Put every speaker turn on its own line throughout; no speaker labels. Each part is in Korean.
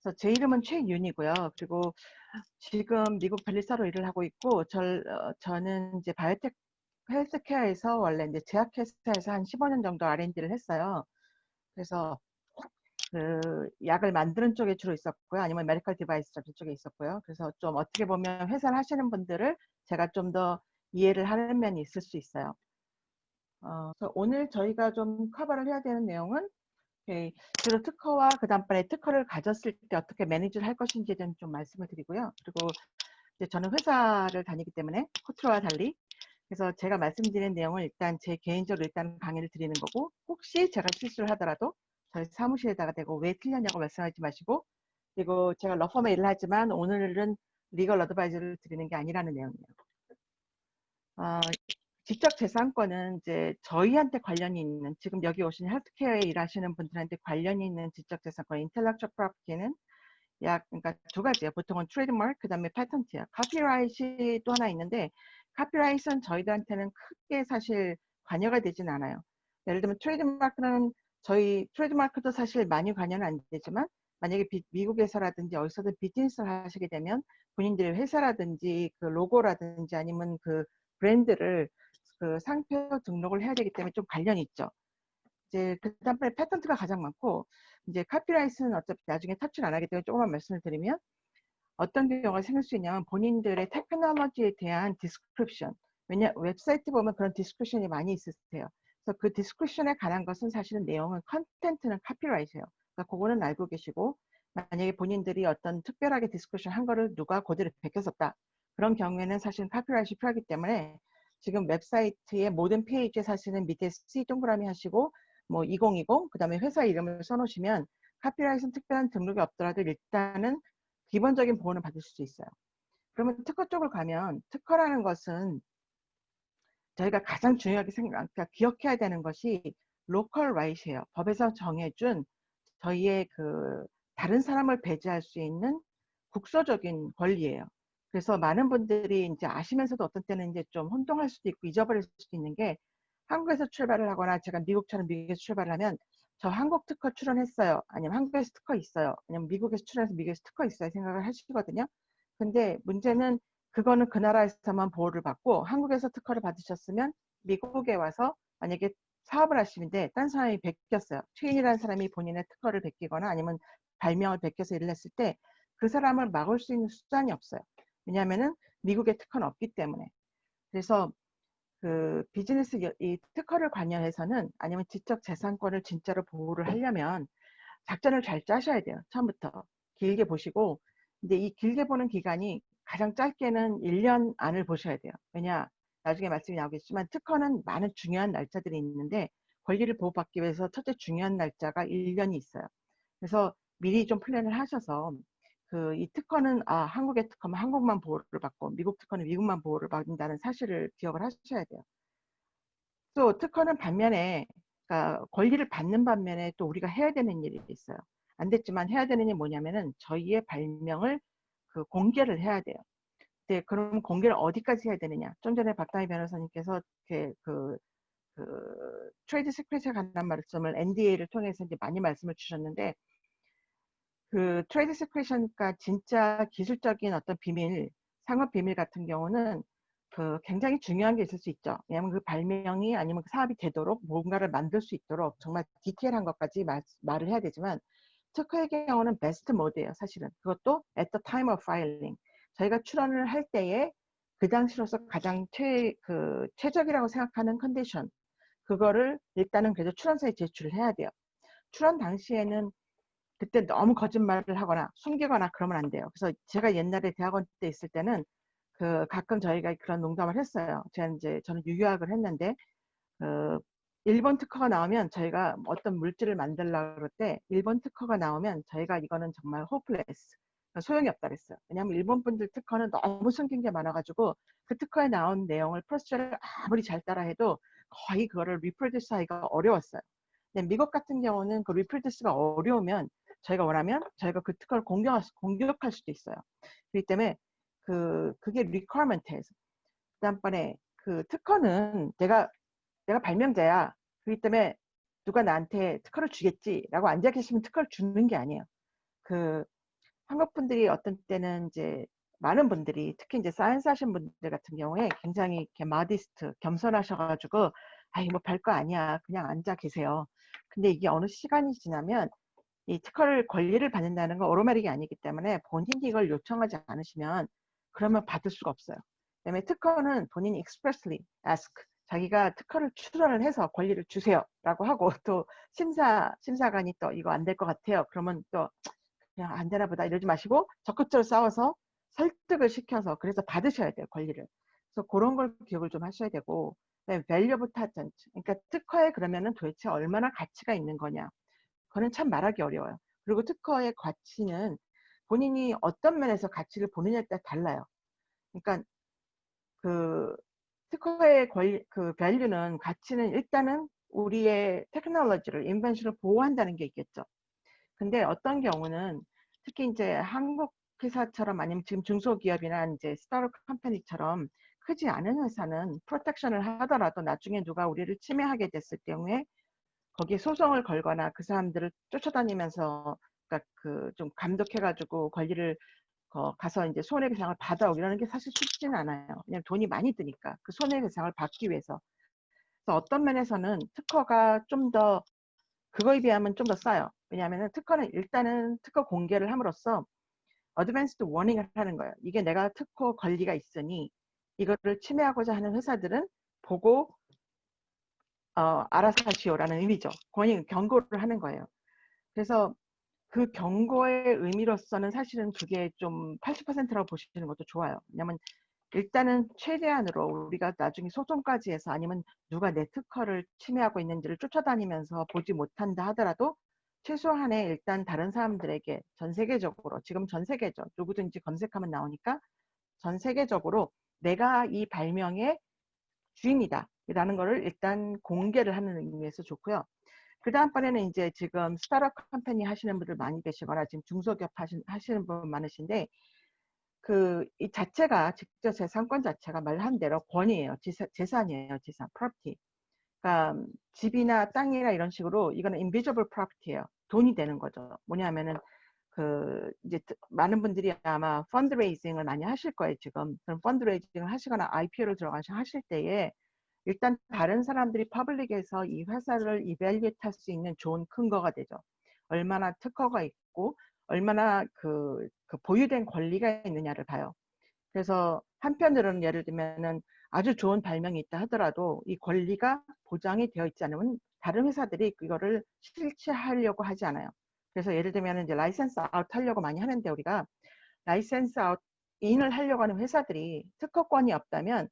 그래서 제 이름은 최윤이고요. 그리고 지금 미국 벨리사로 일을 하고 있고, 저는 이제 바이오텍 헬스케어에서 원래 이제 제약회사에서 한 15년 정도 R&D를 했어요. 그래서 그 약을 만드는 쪽에 주로 있었고요. 아니면 메디컬 디바이스 쪽에 있었고요. 그래서 좀 어떻게 보면 회사를 하시는 분들을 제가 좀 더 이해를 하는 면이 있을 수 있어요. 그래서 오늘 저희가 좀 커버를 해야 되는 내용은 주로 특허와 그 다음번에 특허를 가졌을 때 어떻게 매니지를 할 것인지에 대한 좀 말씀을 드리고요. 그리고 이제 저는 회사를 다니기 때문에 코트로와 달리 그래서 제가 말씀드리는 내용을 일단 제 개인적으로 일단 강의를 드리는 거고, 혹시 제가 실수를 하더라도 저희 사무실에다가 대고 왜 틀렸냐고 말씀하지 마시고, 그리고 제가 러펌에 일을 하지만 오늘은 리걸 어드바이저를 드리는 게 아니라는 내용이에요. 지적재산권은 이제 저희한테 관련이 있는, 지금 여기 오신 헬스케어에 일하시는 분들한테 관련이 있는 지적재산권, 인텔렉츄얼 프로퍼티는 그러니까 두 가지예요. 보통은 트레이드마크, 그 다음에 패턴트예요. 카피라이트이 또 하나 있는데, 카피라이트는 저희들한테는 크게 사실 관여가 되진 않아요. 예를 들면 트레이드마크는 트레이드마크도 사실 많이 관여는 안 되지만, 만약에 미국에서라든지 어디서든 비즈니스를 하시게 되면 본인들의 회사라든지 그 로고라든지 아니면 그 브랜드를 그 상표 등록을 해야 되기 때문에 좀 관련이 있죠. 이제 그다음에 패턴트가 가장 많고, 이제 카피라이트는 어차피 나중에 터치를 안 하기 때문에 조금만 말씀을 드리면, 어떤 경우가 생길 수 있냐면 본인들의 테크놀로지에 대한 디스크립션, 왜냐 웹사이트 보면 그런 디스크립션이 많이 있으세요. 그래서 그 디스크립션에 관한 것은 사실은 내용은 컨텐트는 카피라이트예요. 그러니까 그거는 알고 계시고, 만약에 본인들이 어떤 특별하게 디스크립션 한 거를 누가 그대로 베껴섰다, 그런 경우에는 사실은 카피라이트이 필요하기 때문에 지금 웹사이트의 모든 페이지에 사실은 밑에 C 동그라미 하시고 뭐 2020 그다음에 회사 이름을 써놓으시면 카피라이트는 특별한 등록이 없더라도 일단은 기본적인 보호는 받을 수 있어요. 그러면 특허 쪽을 가면, 특허라는 것은 저희가 가장 중요하게 그러니까 기억해야 되는 것이 로컬 라이트예요. 법에서 정해준 저희의 그 다른 사람을 배제할 수 있는 국소적인 권리예요. 그래서 많은 분들이 이제 아시면서도 어떤 때는 이제 좀 혼동할 수도 있고 잊어버릴 수도 있는 게, 한국에서 출발을 하거나 제가 미국처럼 미국에서 출발을 하면 저 한국 특허 출원했어요, 아니면 한국에서 특허 있어요, 아니면 미국에서 출원해서 미국에서 특허 있어요 생각을 하시거든요. 근데 문제는 그거는 그 나라에서만 보호를 받고, 한국에서 특허를 받으셨으면 미국에 와서 만약에 사업을 하시는데 딴 사람이 베꼈어요. 최인이라는 사람이 본인의 특허를 베끼거나 아니면 발명을 베껴서 일을 했을 때 그 사람을 막을 수 있는 수단이 없어요. 왜냐하면은 미국의 특허는 없기 때문에. 그래서 그 비즈니스 이 특허를 관여해서는, 아니면 지적 재산권을 진짜로 보호를 하려면 작전을 잘 짜셔야 돼요. 처음부터 길게 보시고, 근데 이 길게 보는 기간이 가장 짧게는 1년 안을 보셔야 돼요. 왜냐, 나중에 말씀이 나오겠지만 특허는 많은 중요한 날짜들이 있는데, 권리를 보호받기 위해서 첫째 중요한 날짜가 1년이 있어요. 그래서 미리 좀 플랜을 하셔서 그 이 특허는 한국의 특허는 한국만 보호를 받고 미국 특허는 미국만 보호를 받는다는 사실을 기억을 하셔야 돼요. 또 특허는 반면에, 그러니까 권리를 받는 반면에 또 우리가 해야 되는 일이 있어요. 안 됐지만 해야 되는 일이 뭐냐면은 저희의 발명을 그 공개를 해야 돼요. 네, 그럼 공개를 어디까지 해야 되느냐? 좀 전에 박다희 변호사님께서 트레이드 시크릿에 관한 말씀을 NDA를 통해서 이제 많이 말씀을 주셨는데, 그 트레이드 시크릿이니까 진짜 기술적인 어떤 비밀, 상업 비밀 같은 경우는 그 굉장히 중요한 게 있을 수 있죠. 왜냐하면 그 발명이 아니면 그 사업이 되도록 뭔가를 만들 수 있도록 정말 디테일한 것까지 말을 해야 되지만, 특허의 경우는 베스트 모드예요. 사실은 그것도 at the time of filing, 저희가 출원을 할 때에 그 당시로서 가장 최적이라고 생각하는 컨디션, 그거를 일단은 그래도 출원서에 제출을 해야 돼요. 출원 당시에는 그때 너무 거짓말을 하거나 숨기거나 그러면 안 돼요. 그래서 제가 옛날에 대학원 때 있을 때는 그 가끔 저희가 그런 농담을 했어요. 저는 유유학을 했는데 그 일본 특허가 나오면 저희가 어떤 물질을 만들려고 그럴 때 일본 특허가 나오면 저희가 이거는 정말 호플레스, 소용이 없다 그랬어요. 왜냐하면 일본 분들 특허는 너무 숨긴 게 많아가지고 그 특허에 나온 내용을 프로세스를 아무리 잘 따라해도 거의 그거를 리프로듀스 하기가 어려웠어요. 근데 미국 같은 경우는 그 리프로듀스가 어려우면 저희가 원하면 저희가 그 특허를 공격할 수도 있어요. 그렇기 때문에 그게 requirement에서, 그다음번에 그 특허는 내가 발명자야, 그렇기 때문에 누가 나한테 특허를 주겠지라고 앉아 계시면 특허를 주는 게 아니에요. 그 한국 분들이 어떤 때는 이제 많은 분들이 특히 이제 사이언스 하신 분들 같은 경우에 굉장히 이렇게 마디스트, 겸손하셔가지고 아이 뭐 별거 아니야 그냥 앉아 계세요. 근데 이게 어느 시간이 지나면 이 특허를 권리를 받는다는 건 오토매틱이 아니기 때문에 본인이 이걸 요청하지 않으시면 그러면 받을 수가 없어요. 그다음에 특허는 본인이 expressly ask 자기가 특허를 출원을 해서 권리를 주세요라고 하고 또 심사관이 또 이거 안 될 것 같아요. 그러면 또 그냥 안 되나 보다 이러지 마시고 적극적으로 싸워서 설득을 시켜서 그래서 받으셔야 돼요 권리를. 그래서 그런 걸 기억을 좀 하셔야 되고 valuable patent 그러니까 특허에 그러면은 도대체 얼마나 가치가 있는 거냐 그거는 참 말하기 어려워요. 그리고 특허의 가치는 본인이 어떤 면에서 가치를 보느냐에 따라 달라요. 그러니까 그 특허의 그 value는 가치는 일단은 우리의 테크놀로지를 인벤션을 보호한다는 게 있겠죠. 근데 어떤 경우는 특히 이제 한국 회사처럼 아니면 지금 중소기업이나 이제 스타트업 컴퍼니처럼 크지 않은 회사는 프로텍션을 하더라도 나중에 누가 우리를 침해하게 됐을 경우에 거기에 소송을 걸거나 그 사람들을 쫓아다니면서 그러니까 그 좀 감독해가지고 권리를 가서 이제 손해배상을 받아오고 이러는 게 사실 쉽지는 않아요. 왜냐면 돈이 많이 드니까 그 손해배상을 받기 위해서. 그래서 어떤 면에서는 특허가 좀 더 그거에 비하면 좀 더 싸요. 왜냐하면 특허는 일단은 특허 공개를 함으로써 어드밴스드 워닝을 하는 거예요. 이게 내가 특허 권리가 있으니 이거를 침해하고자 하는 회사들은 보고 알아서 하시오라는 의미죠. 권위 경고를 하는 거예요. 그래서 그 경고의 의미로서는 사실은 그게 좀 80%라고 보시는 것도 좋아요. 왜냐면 일단은 최대한으로 우리가 나중에 소송까지 해서 아니면 누가 내 특허를 침해하고 있는지를 쫓아다니면서 보지 못한다 하더라도 최소한의 일단 다른 사람들에게 전 세계적으로 지금 전 세계죠. 누구든지 검색하면 나오니까 전 세계적으로 내가 이 발명의 주인이다 라는 거를 일단 공개를 하는 의미에서 좋고요. 그 다음번에는 이제 지금 스타트업 컴퍼니 하시는 분들 많이 계시거나 지금 중소기업 하시는 분 많으신데 그 이 자체가 직접 재산권 자체가 말한 대로 권이에요. 재산이에요. 재산, property. 그러니까 집이나 땅이나 이런 식으로 이거는 invisible property예요. 돈이 되는 거죠. 뭐냐면은 그 이제 많은 분들이 아마 펀드레이징을 많이 하실 거예요. 지금 그런 펀드레이징을 하시거나 IPO를 들어가셔 하실 때에 일단 다른 사람들이 퍼블릭에서 이 회사를 이벨리에이트 할 수 있는 좋은 근거가 되죠. 얼마나 특허가 있고 얼마나 그 보유된 권리가 있느냐를 봐요. 그래서 한편으로는 예를 들면은 아주 좋은 발명이 있다 하더라도 이 권리가 보장이 되어 있지 않으면 다른 회사들이 이거를 실체하려고 하지 않아요. 그래서 예를 들면 이제 라이센스 아웃 하려고 많이 하는데 우리가 라이센스 아웃 인을 하려고 하는 회사들이 특허권이 없다면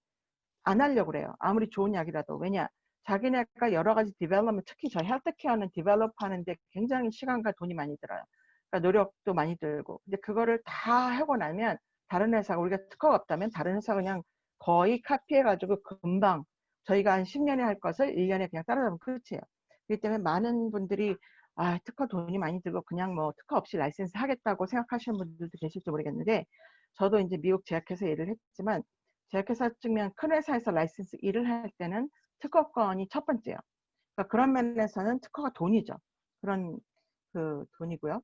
안 하려고 그래요. 아무리 좋은 약이라도. 왜냐? 자기네가 여러 가지 디벨롭ment, 특히 저 헬스케어는 디벨롭 하는데 굉장히 시간과 돈이 많이 들어요. 그러니까 노력도 많이 들고. 근데 그거를 다 하고 나면 다른 회사가 우리가 특허가 없다면 다른 회사가 그냥 거의 카피해가지고 금방 저희가 한 10년에 할 것을 1년에 그냥 따라잡으면 끝이에요. 그렇기 때문에 많은 분들이 아, 특허 돈이 많이 들고 그냥 뭐 특허 없이 라이센스 하겠다고 생각하시는 분들도 계실지 모르겠는데 저도 이제 미국 제약회사 일을 했지만 제약회사 측면 큰 회사에서 라이센스 일을 할 때는 특허권이 첫 번째예요. 그러니까 그런 면에서는 특허가 돈이죠. 그런 그 돈이고요.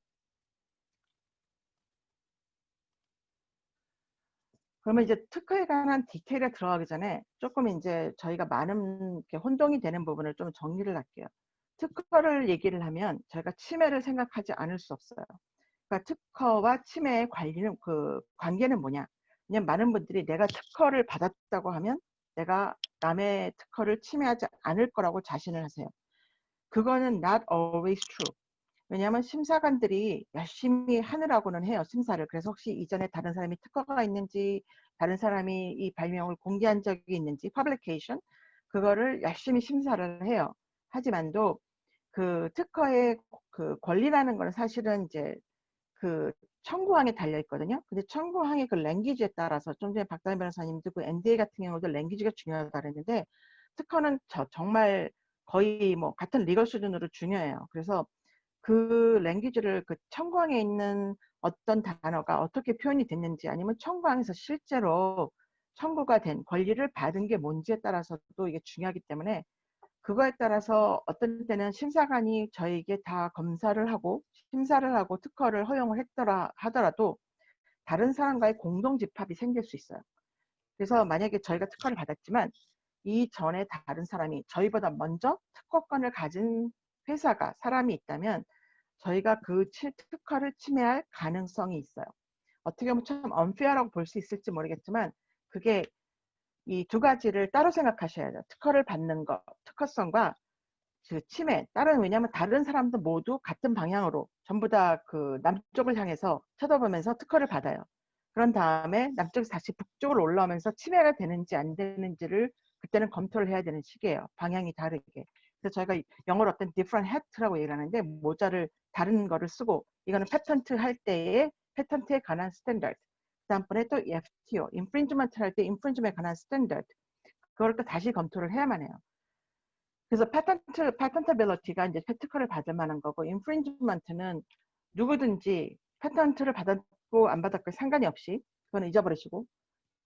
그러면 이제 특허에 관한 디테일에 들어가기 전에 조금 이제 저희가 많은 혼동이 되는 부분을 좀 정리를 할게요. 특허를 얘기를 하면 저희가 침해를 생각하지 않을 수 없어요. 그러니까 특허와 침해의 관리는 그 관계는 뭐냐? 그냥 많은 분들이 내가 특허를 받았다고 하면 내가 남의 특허를 침해하지 않을 거라고 자신을 하세요. 그거는 not always true. 왜냐하면 심사관들이 열심히 하느라고는 해요, 심사를. 그래서 혹시 이전에 다른 사람이 특허가 있는지, 다른 사람이 이 발명을 공개한 적이 있는지, publication, 그거를 열심히 심사를 해요. 하지만도 그 특허의 그 권리라는 거는 사실은 이제 그 청구항에 달려 있거든요. 근데 청구항의 그 랭귀지에 따라서 좀 전에 박다현 변호사님도 그 NDA 같은 경우도 랭귀지가 중요하다 그랬는데 특허는 정말 거의 뭐 같은 리걸 수준으로 중요해요. 그래서 그 랭귀지를 그 청구항에 있는 어떤 단어가 어떻게 표현이 됐는지 아니면 청구항에서 실제로 청구가 된 권리를 받은 게 뭔지에 따라서도 이게 중요하기 때문에 그거에 따라서 어떤 때는 심사관이 저에게 다 검사를 하고 심사를 하고 특허를 허용을 했더라 하더라도 다른 사람과의 공동 집합이 생길 수 있어요. 그래서 만약에 저희가 특허를 받았지만 이전에 다른 사람이 저희보다 먼저 특허권을 가진 회사가 사람이 있다면 저희가 그 특허를 침해할 가능성이 있어요. 어떻게 보면 참 unfair라고 볼 수 있을지 모르겠지만 그게 이 두 가지를 따로 생각하셔야 돼요. 특허를 받는 거, 특허성과 그 침해. 왜냐하면 다른 사람도 모두 같은 방향으로 전부 다 그 남쪽을 향해서 쳐다보면서 특허를 받아요. 그런 다음에 남쪽에서 다시 북쪽으로 올라오면서 침해가 되는지 안 되는지를 그때는 검토를 해야 되는 시기예요. 방향이 다르게. 그래서 저희가 영어로 어떤 different hat라고 얘기를 하는데 모자를 다른 거를 쓰고 이거는 패턴트 할 때에 패턴트에 관한 스탠다드. 그다음번에 또 FTO, infringement 할 때 infringement에 관한 스탠다드. 그걸 또 다시 검토를 해야만 해요. 그래서 패턴터빌리티가 이제 특허를 받을 만한 거고, 인프린지먼트는 누구든지 패턴트를 받았고 안 받았고 상관이 없이 그건 잊어버리시고,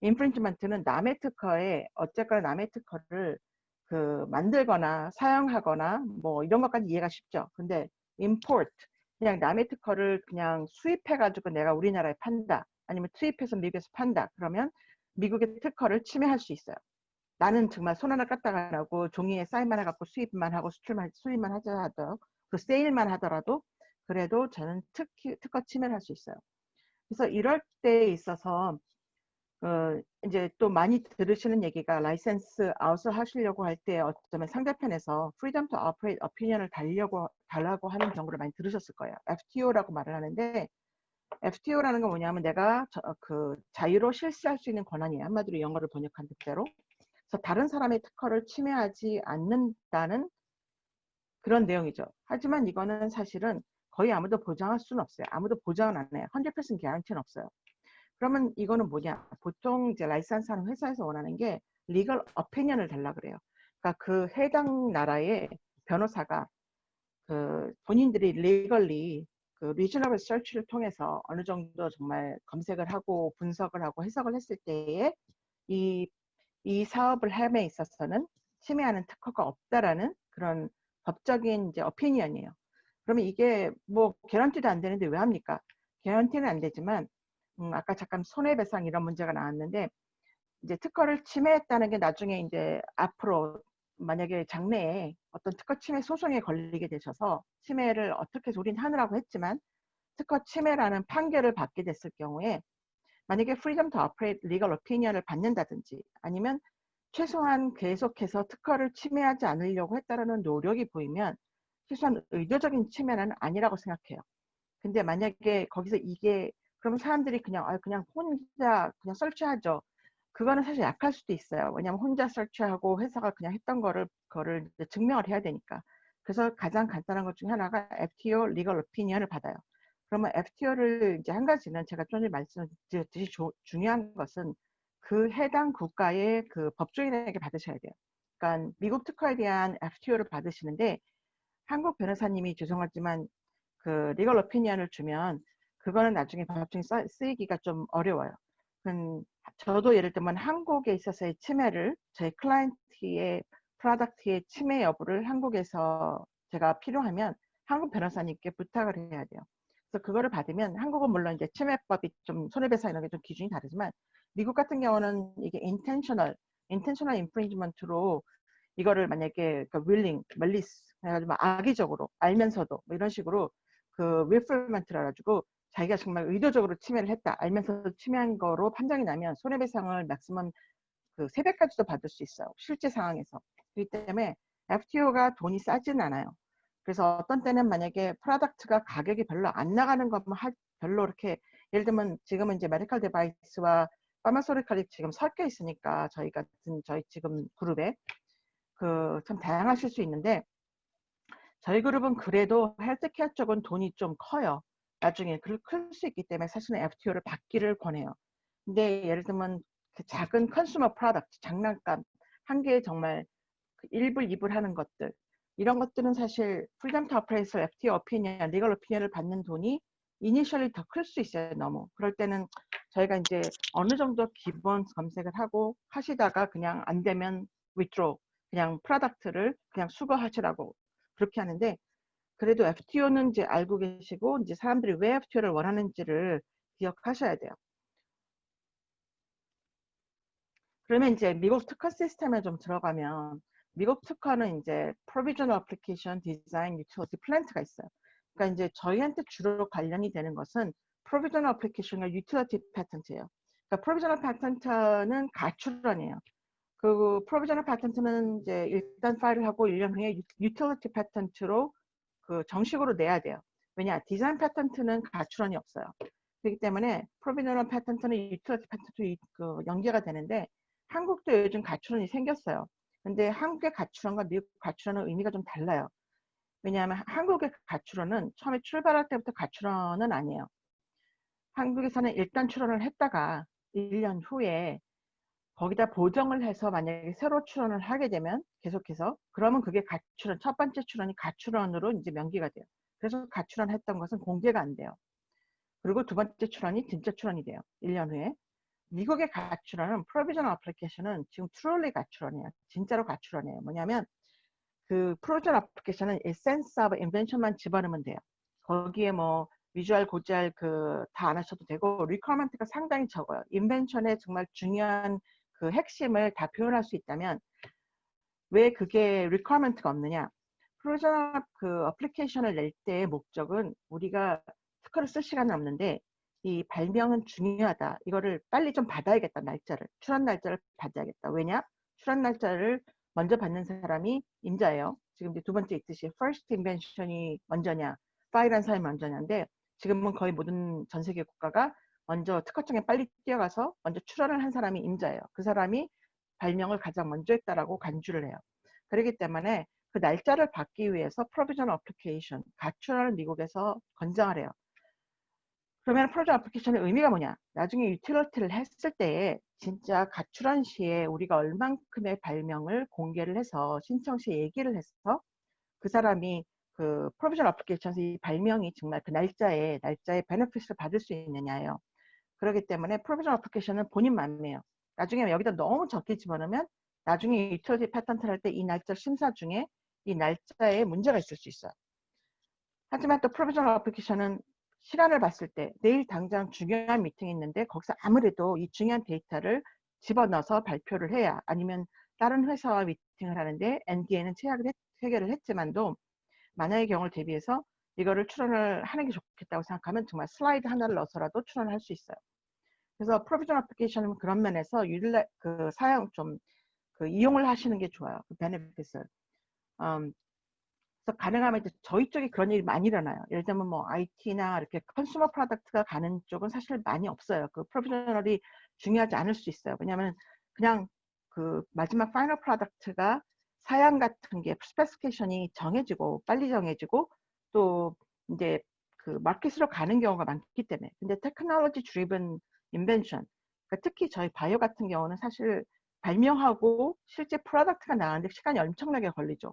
인프린지먼트는 남의 특허에 어쨌거나 남의 특허를 그 만들거나 사용하거나 뭐 이런 것까지 이해가 쉽죠. 근데 import 그냥 남의 특허를 그냥 수입해가지고 내가 우리나라에 판다, 아니면 투입해서 미국에서 판다. 그러면 미국의 특허를 침해할 수 있어요. 나는 정말 손 하나 까딱 안 하고 종이에 사인만 해갖고 수입만 하고 수입만 하더라도 그 세일만 하더라도 그래도 저는 특허 침해를 할 수 있어요. 그래서 이럴 때에 있어서 이제 또 많이 들으시는 얘기가 라이센스 아웃을 하시려고 할 때 어쩌면 상대편에서 freedom to operate opinion을 달라고 하는 경우를 많이 들으셨을 거예요. FTO라고 말을 하는데 FTO라는 건 뭐냐면 내가 그 자유로 실시할 수 있는 권한이에요. 한마디로 영어를 번역한 대로. 그래서 다른 사람의 특허를 침해하지 않는다는 그런 내용이죠. 하지만 이거는 사실은 거의 아무도 보장할 수는 없어요. 아무도 보장은 안 해요. 100% 개런티는 없어요. 그러면 이거는 뭐냐? 보통 이제 라이선스 하는 회사에서 원하는 게 리걸 어피니언을 달라 그래요. 그러니까 그 해당 나라의 변호사가 그 본인들이 리걸리 그 리저너블 서치를 통해서 어느 정도 정말 검색을 하고 분석을 하고 해석을 했을 때에 이 이 사업을 함에 있어서는 침해하는 특허가 없다라는 그런 법적인 이제 어피니언이에요. 그러면 이게 뭐 개런티도 안 되는데 왜 합니까? 개런티는 안 되지만 아까 잠깐 손해배상 이런 문제가 나왔는데 이제 특허를 침해했다는 게 나중에 이제 앞으로 만약에 장래에 어떤 특허 침해 소송에 걸리게 되셔서 침해를 어떻게 해서 우린 하느라고 했지만 특허 침해라는 판결을 받게 됐을 경우에 만약에 freedom to operate legal opinion을 받는다든지 아니면 최소한 계속해서 특허를 침해하지 않으려고 했다라는 노력이 보이면 최소한 의도적인 침해는 아니라고 생각해요. 근데 만약에 거기서 이게 그러면 사람들이 그냥 혼자 그냥 설치하죠. 그거는 사실 약할 수도 있어요. 왜냐하면 혼자 설치하고 회사가 그냥 했던 거를 증명을 해야 되니까. 그래서 가장 간단한 것 중에 하나가 FTO legal opinion을 받아요. 그러면 FTO를 이제 한 가지는 제가 전에 말씀드렸듯이 중요한 것은 그 해당 국가의 그 법조인에게 받으셔야 돼요. 그러니까 미국 특허에 대한 FTO를 받으시는데 한국 변호사님이 죄송하지만 그 리걸 오피니언을 주면 그거는 나중에 법정에 쓰이기가 좀 어려워요. 저도 예를 들면 한국에 있어서의 침해를 저희 클라이언트의 프로덕트의 침해 여부를 한국에서 제가 필요하면 한국 변호사님께 부탁을 해야 돼요. 그래서 그거를 받으면 한국은 물론 이제 침해법이 좀 손해배상 이런 게 좀 기준이 다르지만 미국 같은 경우는 이게 intentional infringement로 이거를 만약에 그 willing, malice 해가지고 악의적으로 알면서도 뭐 이런 식으로 그 willfulment라 가지고 자기가 정말 의도적으로 침해를 했다 알면서 침해한 거로 판정이 나면 손해배상을 맥시멈 그 3배까지도 받을 수 있어요. 실제 상황에서. 그렇기 때문에 FTO가 돈이 싸진 않아요. 그래서 어떤 때는 만약에 프로덕트가 가격이 별로 안 나가는 것만 별로 이렇게 예를 들면 지금은 이제 메디컬 디바이스와 파마소리칼이 지금 섞여 있으니까 저희 지금 그룹에 그 참 다양하실 수 있는데 저희 그룹은 그래도 헬스케어 쪽은 돈이 좀 커요. 나중에 클 수 있기 때문에 사실은 FTO를 받기를 권해요. 근데 예를 들면 그 작은 컨슈머 프로덕트, 장난감 한 개에 정말 1불, 2불 하는 것들 이런 것들은 사실 프리덤 투 어프레이서 FTO 오피니언, 리걸 오피니언을 받는 돈이 이니셜리 더 클 수 있어요. 너무. 그럴 때는 저희가 이제 어느 정도 기본 검색을 하고 하시다가 그냥 안 되면 withdraw 그냥 프로덕트를 그냥 수거하시라고 그렇게 하는데, 그래도 FTO는 이제 알고 계시고 이제 사람들이 왜 FTO를 원하는지를 기억하셔야 돼요. 그러면 이제 미국 특허 시스템에 좀 들어가면, 미국 특허는 이제 Provisional Application Design Utility Plant가 있어요. 그러니까 이제 저희한테 주로 관련이 되는 것은 Provisional Application과 Utility Patent예요. 그러니까 Provisional Patent는 가출원이에요. 그 Provisional Patent는 이제 일단 파일을 하고 1년 후에 Utility Patent로 그 정식으로 내야 돼요. 왜냐, 디자인 패턴트는 가출원이 없어요. 그렇기 때문에 프로비저널 패턴트는 유틸리티 패턴트 그 연계가 되는데, 한국도 요즘 가출원이 생겼어요. 근데 한국의 가출원과 미국 가출원은 의미가 좀 달라요. 왜냐하면 한국의 가출원은 처음에 출발할 때부터 가출원은 아니에요. 한국에서는 일단 출원을 했다가 1년 후에 거기다 보정을 해서 만약에 새로 출원을 하게 되면 계속해서, 그러면 그게 가출원, 첫 번째 출원이 가출원으로 이제 명기가 돼요. 그래서 가출원 했던 것은 공개가 안 돼요. 그리고 두 번째 출원이 진짜 출원이 돼요. 1년 후에. 미국의 가출원은 프로비저널 어플리케이션은 지금 트롤리 가출원이에요. 진짜로 가출원이에요. 뭐냐면 그 프로비저널 어플리케이션은 에센스 오브 인벤션만 집어넣으면 돼요. 거기에 뭐 비주얼, 고지알 그 다 안 하셔도 되고, 리퀘어먼트가 상당히 적어요. 인벤션의 정말 중요한 그 핵심을 다 표현할 수 있다면 왜 그게 리퀘어먼트가 없느냐? 프로비저널 그 어플리케이션을 낼 때의 목적은, 우리가 특허를 쓸 시간은 없는데 이 발명은 중요하다. 이거를 빨리 좀 받아야겠다. 날짜를. 출원 날짜를 받아야겠다. 왜냐? 출원 날짜를 먼저 받는 사람이 임자예요. 지금 이제 두 번째 있듯이 first invention이 먼저냐, 파일한 사람이 먼저냐인데, 지금은 거의 모든 전 세계 국가가 먼저 특허청에 빨리 뛰어가서 먼저 출원을 한 사람이 임자예요. 그 사람이 발명을 가장 먼저 했다라고 간주를 해요. 그렇기 때문에 그 날짜를 받기 위해서 프로비저널 어플리케이션, 가출원을 미국에서 권장을 해요. 그러면 프로비저널 어플리케이션의 의미가 뭐냐? 나중에 유틸리티를 했을 때에 진짜 가출원 시에 우리가 얼만큼의 발명을 공개를 해서 신청 시에 얘기를 해서 그 사람이 그 프로비저널 어플리케이션에서 이 발명이 정말 그 날짜에 베네핏을 받을 수 있느냐예요. 그렇기 때문에 프로비저널 어플리케이션은 본인 마음이에요. 나중에 여기다 너무 적게 집어넣으면 나중에 유틸리티 패턴트를 할 때 이 날짜 심사 중에 이 날짜에 문제가 있을 수 있어요. 하지만 또 프로비저널 어플리케이션은 시간을 봤을 때 내일 당장 중요한 미팅이 있는데 거기서 아무래도 이 중요한 데이터를 집어넣어서 발표를 해야, 아니면 다른 회사와 미팅을 하는데 NDA는 체결을 했지만도 만약의 경우를 대비해서 이거를 출원을 하는 게 좋겠다고 생각하면 정말 슬라이드 하나를 넣어서라도 출원을 할 수 있어요. 그래서 프로비저널 어플리케이션은 그런 면에서 그 사용 좀 그 이용을 하시는 게 좋아요. 그 베네핏을. 그래서 가능하면 이제 저희 쪽에 그런 일이 많이 일어나요. 예를 들면 뭐 IT나 이렇게 컨슈머 프로덕트가 가는 쪽은 사실 많이 없어요. 그 프로비저널이 중요하지 않을 수 있어요. 왜냐하면 그냥 그 마지막 파이널 프로덕트가 사양 같은 게 스페시피케이션이 정해지고 빨리 정해지고 또 이제 그 마켓으로 가는 경우가 많기 때문에. 근데 테크놀로지 드리븐 인벤션, 그러니까 특히 저희 바이오 같은 경우는 사실 발명하고 실제 프로덕트가 나가는데 시간이 엄청나게 걸리죠.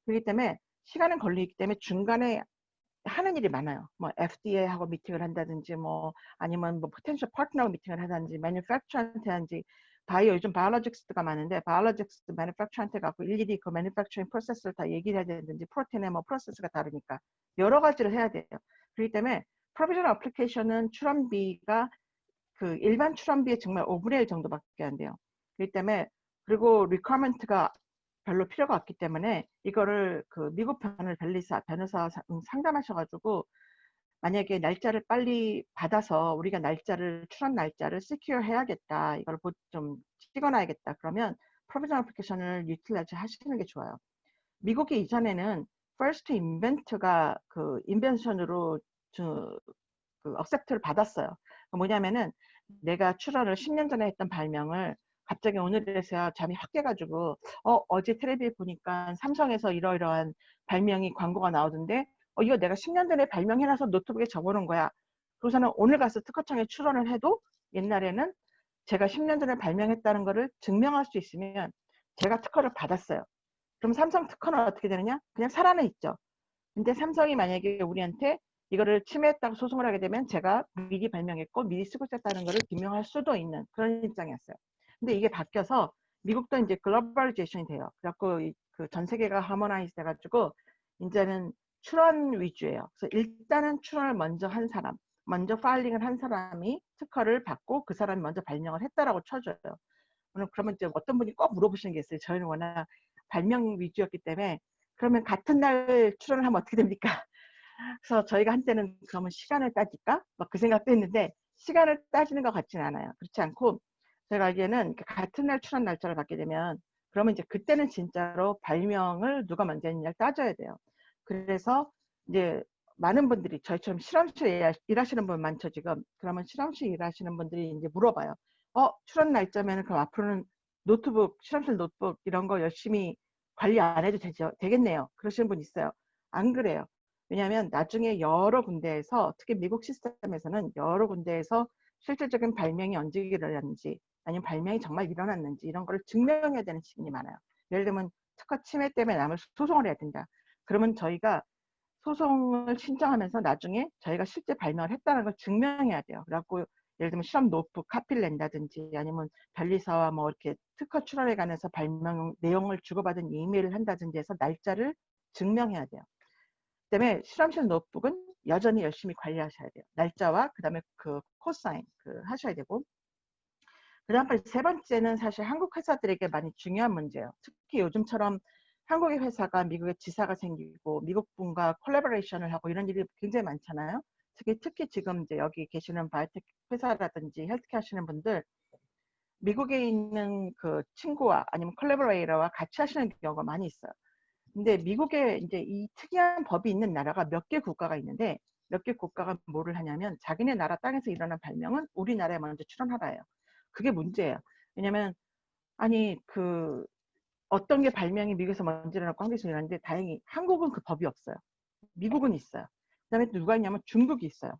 그렇기 때문에 시간은 걸리기 때문에 중간에 하는 일이 많아요. 뭐 FDA하고 미팅을 한다든지, 뭐 아니면 뭐 포텐셜 파트너하고 미팅을 하든지, 매니팩처한테 하든지. 바이오 요즘 바이올로직스가 많은데 바이올로직스 매니팩처한테 갖고 일일이 그 매니팩처링 프로세스를 다 얘기를 해야 되는지, 프로틴의 뭐 프로세스가 다르니까 여러 가지를 해야 돼요. 그렇기 때문에 프로비저널 어플리케이션은 출원비가 그 일반 출원비의 정말 5분의 1 정도밖에 안 돼요. 그렇기 때문에, 그리고 리퀘어먼트가 별로 필요가 없기 때문에 이거를 그 미국 변호사 상담하셔가지고, 만약에 날짜를 빨리 받아서 우리가 출원 날짜를 시큐어 해야겠다, 이걸 좀 찍어놔야겠다, 그러면 프로비저널 어플리케이션을 유틸라이즈 하시는 게 좋아요. 미국이 이전에는 first invent가 그 인벤션으로 그 억셉트를 받았어요. 뭐냐면은 내가 출원을 10년 전에 했던 발명을 갑자기 오늘에서야 잠이 확 깨가지고, 어제 텔레비에 보니까 삼성에서 이러이러한 발명이 광고가 나오던데, 이거 내가 10년 전에 발명해놔서 노트북에 적어놓은 거야. 그래서는 오늘 가서 특허청에 출원을 해도 옛날에는 제가 10년 전에 발명했다는 거를 증명할 수 있으면 제가 특허를 받았어요. 그럼 삼성 특허는 어떻게 되느냐? 그냥 살아는 있죠. 근데 삼성이 만약에 우리한테 이거를 침해했다고 소송을 하게 되면 제가 미리 발명했고 미리 쓰고 있었다는 거를 증명할 수도 있는 그런 입장이었어요. 근데 이게 바뀌어서 미국도 이제 글로벌리제이션이 돼요. 그래갖고 그 전 세계가 하모나이즈 돼가지고 이제는 출원 위주예요. 그래서 일단은 출원을 먼저 한 사람, 먼저 파일링을 한 사람이 특허를 받고 그 사람이 먼저 발명을 했다라고 쳐줘요. 그러면 이제 어떤 분이 꼭 물어보시는 게 있어요. 저희는 워낙 발명 위주였기 때문에 그러면 같은 날 출원을 하면 어떻게 됩니까? 그래서 저희가 한때는 그러면 시간을 따질까? 막 그 생각도 했는데 시간을 따지는 것 같지는 않아요. 그렇지 않고 제가 알기에는 같은 날 출원 날짜를 받게 되면 그러면 이제 그때는 진짜로 발명을 누가 먼저 했느냐를 따져야 돼요. 그래서 이제 많은 분들이 저희처럼 실험실에 일하시는 분 많죠 지금. 그러면 실험실 일하시는 분들이 이제 물어봐요. 출원 날짜면 그럼 앞으로는 노트북, 실험실 노트북 이런 거 열심히 관리 안 해도 되겠네요. 그러시는 분 있어요. 안 그래요. 왜냐하면 나중에 여러 군데에서 특히 미국 시스템에서는 여러 군데에서 실질적인 발명이 언제 일어났는지 아니면 발명이 정말 일어났는지 이런 걸 증명해야 되는 시간이 많아요. 예를 들면 특허 침해 때문에 남을 소송을 해야 된다. 그러면 저희가 소송을 신청하면서 나중에 저희가 실제 발명을 했다는 걸 증명해야 돼요. 그래갖고 예를 들면 시험 노트북 카피를 낸다든지 아니면 변리사와 뭐 이렇게 특허 출원에 관해서 발명 내용을 주고받은 이메일을 한다든지 해서 날짜를 증명해야 돼요. 그다음에 실험실 노트북은 여전히 열심히 관리하셔야 돼요. 날짜와 그다음에 그 코사인 하셔야 되고 그다음에 세 번째는 사실 한국 회사들에게 많이 중요한 문제예요. 특히 요즘처럼 한국의 회사가 미국에 지사가 생기고 미국 분과 콜라보레이션을 하고 이런 일이 굉장히 많잖아요. 특히 지금 이제 여기 계시는 바이오텍 회사라든지 헬스케어 하시는 분들 미국에 있는 그 친구와 아니면 콜라보레이터와 같이 하시는 경우가 많이 있어요. 근데 미국에 이제 이 특이한 법이 있는 나라가 몇 개 국가가 있는데 몇 개 국가가 뭐를 하냐면 자기네 나라 땅에서 일어난 발명은 우리나라에 먼저 출원하라예요. 그게 문제예요. 왜냐면 아니 어떤 게 발명이 미국에서 먼저 일어났고 한국에서 일어났는데 다행히 한국은 그 법이 없어요. 미국은 있어요. 그다음에 또 누가 있냐면 중국이 있어요.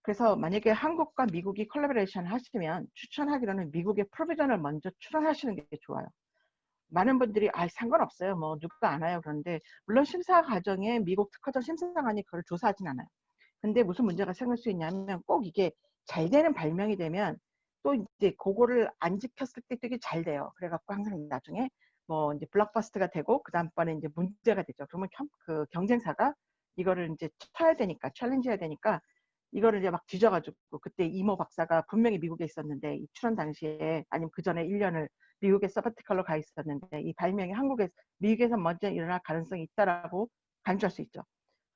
그래서 만약에 한국과 미국이 콜라보레이션을 하시면 추천하기로는 미국의 프로비전을 먼저 출원하시는 게 좋아요. 많은 분들이 상관없어요. 뭐 누가 안 와요. 그런데 물론 심사 과정에 미국 특허청 심사관이 그걸 조사하진 않아요. 근데 무슨 문제가 생길 수 있냐면 꼭 이게 잘 되는 발명이 되면 또 이제 그거를 안 지켰을 때 되게 잘 돼요. 그래갖고 항상 나중에 뭐 이제 블록버스트가 되고 그 다음번에 이제 문제가 되죠. 그러면 그 경쟁사가 이거를 이제 쳐야 되니까 챌린지 해야 되니까 이거를 이제 막 뒤져가지고 그때 이모 박사가 분명히 미국에 있었는데 이 출원 당시에 아니면 그 전에 1년을 미국에 서바티컬로 가 있었는데 이 발명이 미국에서 먼저 일어날 가능성이 있다라고 간주할 수 있죠.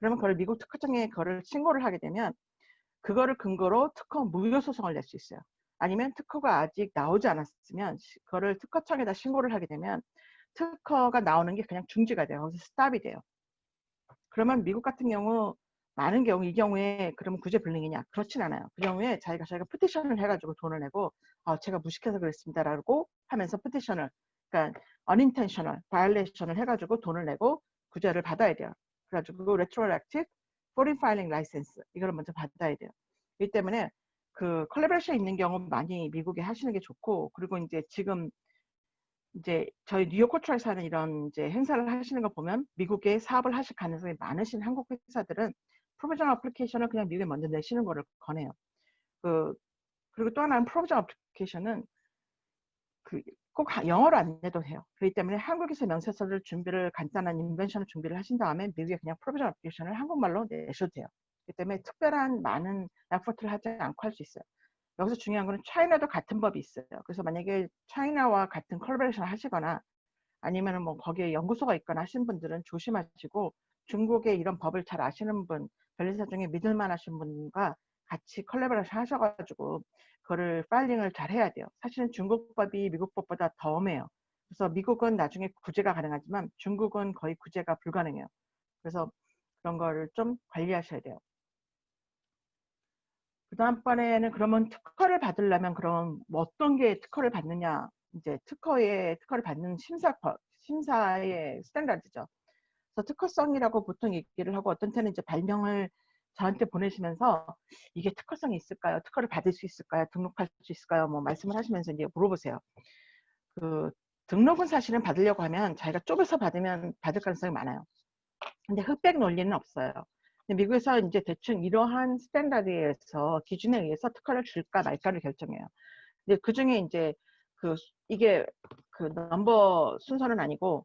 그러면 그걸 미국 특허청에 그거를 신고를 하게 되면 그거를 근거로 특허 무효 소송을 낼 수 있어요. 아니면 특허가 아직 나오지 않았으면 그거를 특허청에다 신고를 하게 되면 특허가 나오는 게 그냥 중지가 돼요. 거기서 스탑이 돼요. 그러면 미국 같은 경우 많은 경우 이 경우에 그러면 구제 불능이냐? 그렇진 않아요. 그 경우에 저희가 페티션을 해가지고 돈을 내고 제가 무식해서 그랬습니다라고 하면서 페티션을 그러니까 unintentional violation을 해가지고 돈을 내고 구제를 받아야 돼요. 그래가지고 retroactive foreign filing license 이걸 먼저 받아야 돼요. 이 때문에 그 콜라보레이션 있는 경우 많이 미국에 하시는 게 좋고 그리고 이제 지금 이제 저희 뉴욕 호출에서 하는 이런 이제 행사를 하시는 거 보면 미국에 사업을 하실 가능성이 많으신 한국 회사들은 프로비저널 어플리케이션을 그냥 미국에 먼저 내시는 거를 권해요. 그리고 또 하나는 프로비저널 어플리케이션은 꼭 영어로 안 내도 돼요. 그렇기 때문에 한국에서 명세서를 준비를 간단한 인벤션을 준비를 하신 다음에 미국에 그냥 프로비저널 어플리케이션을 한국말로 내셔도 돼요. 그렇기 때문에 특별한 많은 에포트를 하지 않고 할 수 있어요. 여기서 중요한 거는 차이나도 같은 법이 있어요. 그래서 만약에 차이나와 같은 콜라보레이션을 하시거나 아니면 뭐 거기에 연구소가 있거나 하신 분들은 조심하시고 중국의 이런 법을 잘 아시는 분, 변리사 중에 믿을만 하신 분과 같이 콜라보레이션 하셔가지고 그거를 파일링을 잘 해야 돼요. 사실은 중국 법이 미국 법보다 더 엄해요. 그래서 미국은 나중에 구제가 가능하지만 중국은 거의 구제가 불가능해요. 그래서 그런 거를 좀 관리하셔야 돼요. 그 다음번에는 그러면 특허를 받으려면 그럼 뭐 어떤 게 특허를 받느냐 이제 특허를 받는 심사의 스탠다드죠. 그래서 특허성이라고 보통 얘기를 하고 어떤 때는 이제 발명을 저한테 보내시면서 이게 특허성이 있을까요? 특허를 받을 수 있을까요? 등록할 수 있을까요? 뭐 말씀을 하시면서 이제 물어보세요. 등록은 사실은 받으려고 하면 자기가 쪼개서 받으면 받을 가능성이 많아요. 근데 흑백 논리는 없어요. 근데 미국에서 이제 대충 이러한 스탠다드에서 기준에 의해서 특허를 줄까 말까를 결정해요. 근데 그 중에 이제 이게 넘버 순서는 아니고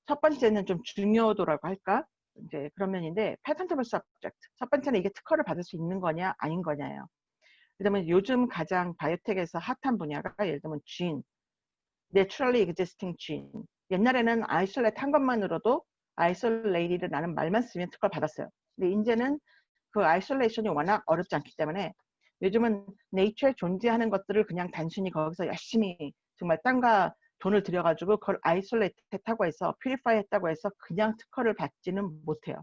첫 번째는 좀 중요도라고 할까? 이제 그런 면인데 patentable subject. 첫 번째는 이게 특허를 받을 수 있는 거냐 아닌 거냐예요. 그다음에 요즘 가장 바이오텍에서 핫한 분야가 예를 들면 gene, naturally existing gene. 옛날에는 isolate 한 것만으로도 isolated라는 말만 쓰면 특허를 받았어요. 근데 이제는 그 isolation이 워낙 어렵지 않기 때문에 요즘은 nature에 존재하는 것들을 그냥 단순히 거기서 열심히 정말 땅과 돈을 들여가지고 그걸 isolate 했다고 해서 purify 했다고 해서 그냥 특허를 받지는 못해요.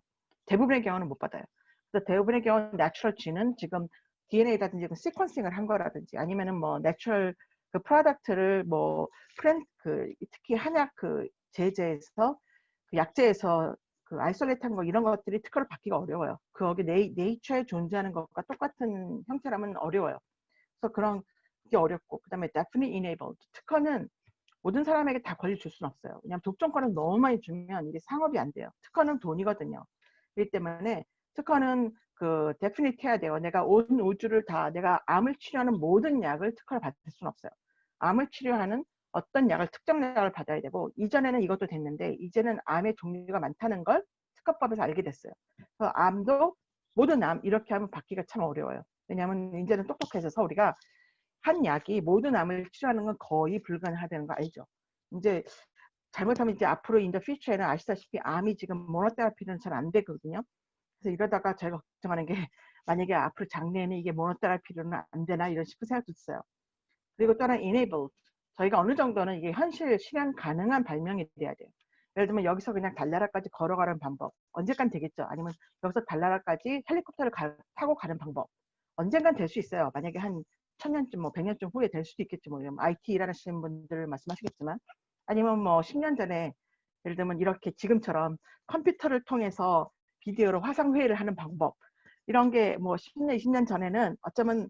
대부분의 경우는 못 받아요. 그래서 대부분의 경우는 natural gene은 지금 DNA라든지 시퀀싱을 한 거라든지 아니면은 뭐 내추럴 그 프로덕트를 뭐 특히 한약 그 제제에서 그 약제에서 그 아이솔레이트한 거 이런 것들이 특허를 받기가 어려워요. 거기 네이처에 존재하는 것과 똑같은 형태라면 어려워요. 그래서 그런 게 어렵고 그다음에 definitely enabled 특허는 모든 사람에게 다 권리 줄 수는 없어요. 왜냐하면 독점권을 너무 많이 주면 이게 상업이 안 돼요. 특허는 돈이거든요. 그렇기 때문에 특허는 그 definite 해야 돼요. 내가 온 우주를 다 내가 암을 치료하는 모든 약을 특허를 받을 수는 없어요. 암을 치료하는 어떤 약을 특정 약을 받아야 되고 이전에는 이것도 됐는데 이제는 암의 종류가 많다는 걸 특허법에서 알게 됐어요. 그래서 암도 모든 암 이렇게 하면 받기가 참 어려워요. 왜냐하면 이제는 똑똑해져서 우리가 한 약이 모든 암을 치료하는 건 거의 불가능하다는 거 알죠? 이제 잘못하면 이제 앞으로 인더 퓨처에는 아시다시피 암이 지금 모노테라피는 잘 안 되거든요. 그래서 이러다가 제가 걱정하는 게 만약에 앞으로 장래에는 이게 모노테라피로는 안 되나 이런 싶은 생각도 있어요. 그리고 또 하나 enabled. 저희가 어느 정도는 이게 현실 실현 가능한 발명이 돼야 돼요. 예를 들면 여기서 그냥 달나라까지 걸어가는 방법. 언젠간 되겠죠. 아니면 여기서 달나라까지 헬리콥터를 타고 가는 방법. 언젠간 될 수 있어요. 만약에 한 1000년쯤 뭐 100년쯤 후에 될 수도 있겠지. 뭐 IT 일하시는 분들 말씀하시겠지만 아니면 뭐 10년 전에 예를 들면 이렇게 지금처럼 컴퓨터를 통해서 비디오로 화상회의를 하는 방법. 이런 게 뭐 10년, 20년 전에는 어쩌면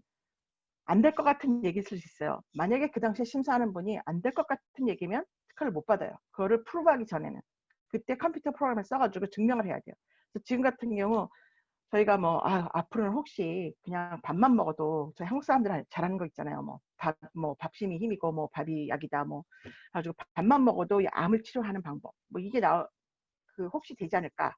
안 될 것 같은 얘기일 수 있어요. 만약에 그 당시에 심사하는 분이 안 될 것 같은 얘기면 특허를 못 받아요. 그거를 프루브하기 전에는. 그때 컴퓨터 프로그램을 써가지고 증명을 해야 돼요. 그래서 지금 같은 경우 저희가 뭐 앞으로는 혹시 그냥 밥만 먹어도 저희 한국 사람들 잘하는 거 있잖아요. 뭐 밥심이 힘이고 뭐 밥이 약이다 뭐 가지고 밥만 먹어도 암을 치료하는 방법. 뭐 이게 혹시 되지 않을까?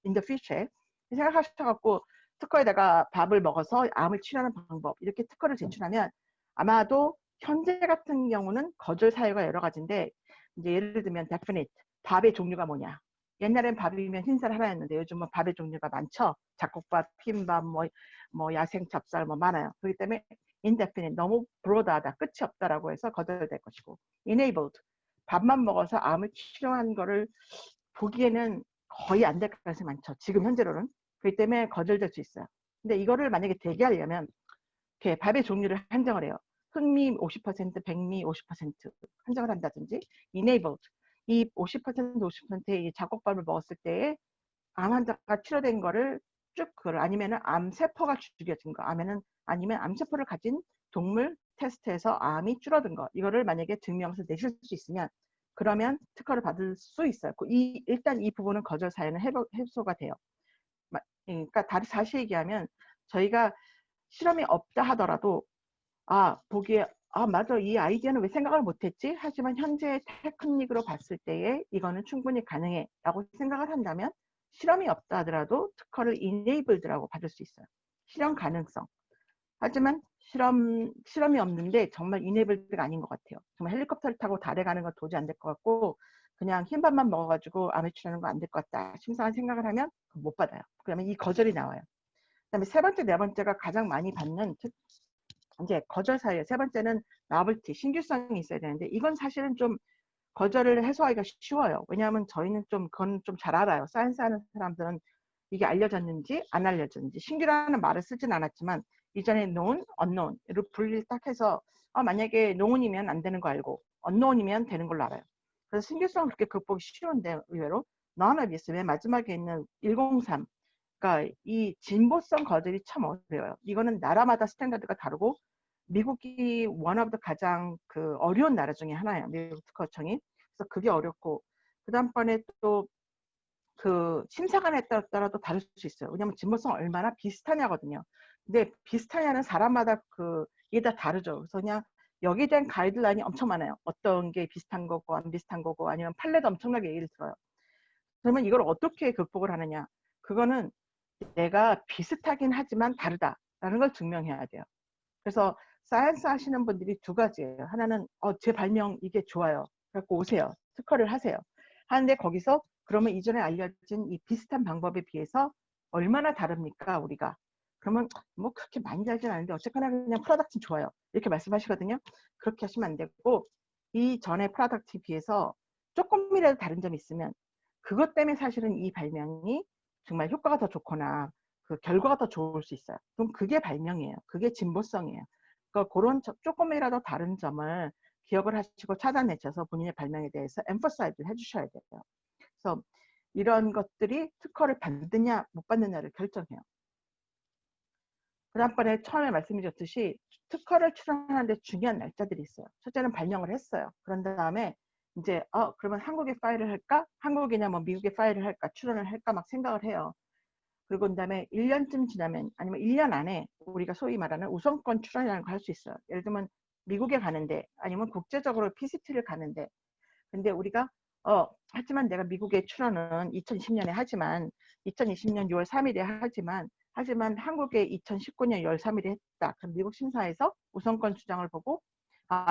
in the future 생각하셔갖고 특허에다가 밥을 먹어서 암을 치료하는 방법 이렇게 특허를 제출하면 아마도 현재 같은 경우는 거절 사유가 여러 가지인데 이제 예를 들면 definite 밥의 종류가 뭐냐 옛날엔 밥이면 흰쌀 하나였는데 요즘은 밥의 종류가 많죠. 잡곡밥, 흰밥, 뭐 야생 찹쌀 뭐 많아요. 그렇기 때문에 indefinite 너무 broad하다 끝이 없다라고 해서 거절될 것이고 enabled 밥만 먹어서 암을 치료한 거를 보기에는 거의 안 될 가능성이 많죠. 지금 현재로는. 그렇기 때문에 거절될 수 있어요. 근데 이거를 만약에 되게 하려면 이렇게 밥의 종류를 한정을 해요. 흑미 50%, 백미 50% 한정을 한다든지 enabled 이 50%, 50%의 잡곡밥을 먹었을 때에 암 환자가 치료된 거를 쭉 그걸 아니면은 암세포가 죽여진 거 아니면 암세포를 가진 동물 테스트에서 암이 줄어든 거 이거를 만약에 증명해서 내실 수 있으면 그러면 특허를 받을 수 있어요. 일단 이 부분은 거절 사유는 해소가 돼요. 그러니까 다시 얘기하면 저희가 실험이 없다 하더라도 보기에 맞아 이 아이디어는 왜 생각을 못했지? 하지만 현재 테크닉으로 봤을 때에 이거는 충분히 가능해 라고 생각을 한다면 실험이 없다 하더라도 특허를 enabled라고 받을 수 있어요. 실험 가능성. 하지만 실험이 없는데 정말 enabled가 아닌 것 같아요. 정말 헬리콥터를 타고 달에 가는 건 도저히 안 될 것 같고 그냥 흰밥만 먹어가지고 암에 치료하는 거 안 될 것 같다. 심사한 생각을 하면 못 받아요. 그러면 이 거절이 나와요. 그다음에 세 번째, 네 번째가 가장 많이 받는 이제 거절 사유. 세 번째는 novelty, 신규성이 있어야 되는데 이건 사실은 좀 거절을 해소하기가 쉬워요. 왜냐하면 저희는 그건 좀 잘 알아요. 사이언스 하는 사람들은 이게 알려졌는지 안 알려졌는지 신규라는 말을 쓰진 않았지만 이전에 known, unknown으로 분리를 딱 해서 만약에 known이면 안 되는 거 알고 unknown이면 되는 걸로 알아요. 그래서 신규성은 그렇게 극복이 쉬운데 의외로 non-obvious 맨 마지막에 있는 103 그러니까 이 진보성 거절이 참 어려워요. 이거는 나라마다 스탠다드가 다르고 미국이 one of the 가장 그 어려운 나라 중에 하나예요. 미국 특허청이. 그래서 그게 어렵고 그 다음번에 또 그 심사관에 따라도 다를 수 있어요. 왜냐하면 진보성 얼마나 비슷하냐거든요. 근데 비슷하냐는 사람마다 이게 다 다르죠. 그래서 그냥 여기에 대한 가이드라인이 엄청 많아요. 어떤 게 비슷한 거고 안 비슷한 거고 아니면 판례도 엄청나게 얘기를 들어요. 그러면 이걸 어떻게 극복을 하느냐? 그거는 내가 비슷하긴 하지만 다르다라는 걸 증명해야 돼요. 그래서 사이언스 하시는 분들이 두 가지예요. 하나는 제 발명 이게 좋아요. 그래갖고 오세요. 특허를 하세요. 하는데 거기서 그러면 이전에 알려진 이 비슷한 방법에 비해서 얼마나 다릅니까 우리가? 그러면 뭐 그렇게 많이 다르진 않은데 어쨌거나 그냥 프로덕트는 좋아요. 이렇게 말씀하시거든요. 그렇게 하시면 안 되고 이 전에 프로덕트에 비해서 조금이라도 다른 점이 있으면 그것 때문에 사실은 이 발명이 정말 효과가 더 좋거나 그 결과가 더 좋을 수 있어요. 그럼 그게 발명이에요. 그게 진보성이에요. 그러니까 그런 조금이라도 다른 점을 기억을 하시고 찾아내셔서 본인의 발명에 대해서 emphasize를 해주셔야 돼요. 그래서 이런 것들이 특허를 받느냐 못 받느냐를 결정해요. 지난번에 처음에 말씀드렸듯이 특허를 출원하는데 중요한 날짜들이 있어요. 첫째는 발명을 했어요. 그런 다음에 이제 그러면 한국에 파일을 할까? 한국이냐 뭐 미국에 파일을 할까? 출원을 할까? 막 생각을 해요. 그리고 그다음에 1년쯤 지나면 아니면 1년 안에 우리가 소위 말하는 우선권 출원이라는 걸 할 수 있어요. 예를 들면 미국에 가는데 아니면 국제적으로 PCT를 가는데 근데 우리가 하지만 내가 미국에 출원은 2020년에 하지만 2020년 6월 3일에 하지만 한국에 2019년 6월 3일에 했다. 그럼 미국 심사에서 우선권 주장을 보고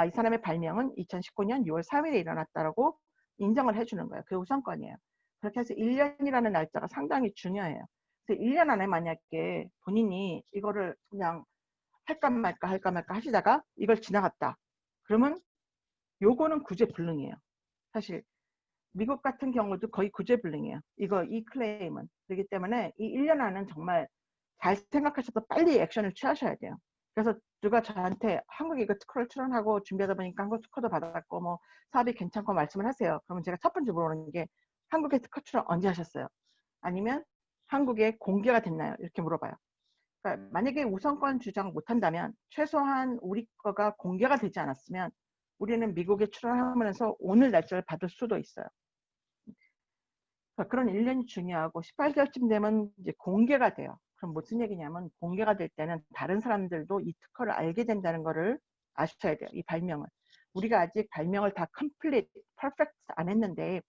이 사람의 발명은 2019년 6월 3일에 일어났다라고 인정을 해주는 거예요. 그게 우선권이에요. 그렇게 해서 1년이라는 날짜가 상당히 중요해요. 그래서 1년 안에 만약에 본인이 이거를 그냥 할까 말까 하시다가 이걸 지나갔다. 그러면 요거는 구제불능이에요. 사실 미국 같은 경우도 거의 구제불능이에요. 이 클레임은. 그렇기 때문에 이 1년 안은 정말 잘 생각하셔서 빨리 액션을 취하셔야 돼요. 그래서 누가 저한테 한국에 이거 특허를 출원하고 준비하다 보니까 한국 특허도 받았고 뭐 사업이 괜찮고 말씀을 하세요. 그러면 제가 첫 번째 물어보는 게 한국에 특허 출원 언제 하셨어요? 아니면 한국에 공개가 됐나요? 이렇게 물어봐요. 그러니까 만약에 우선권 주장 못한다면 최소한 우리 거가 공개가 되지 않았으면 우리는 미국에 출원하면서 오늘 날짜를 받을 수도 있어요. 그러니까 그런 1년이 중요하고 18개월쯤 되면 이제 공개가 돼요. 그럼 무슨 얘기냐면 공개가 될 때는 다른 사람들도 이 특허를 알게 된다는 거를 아셔야 돼요. 이 발명을. 우리가 아직 발명을 다 컴플릿, 퍼펙트 안 했는데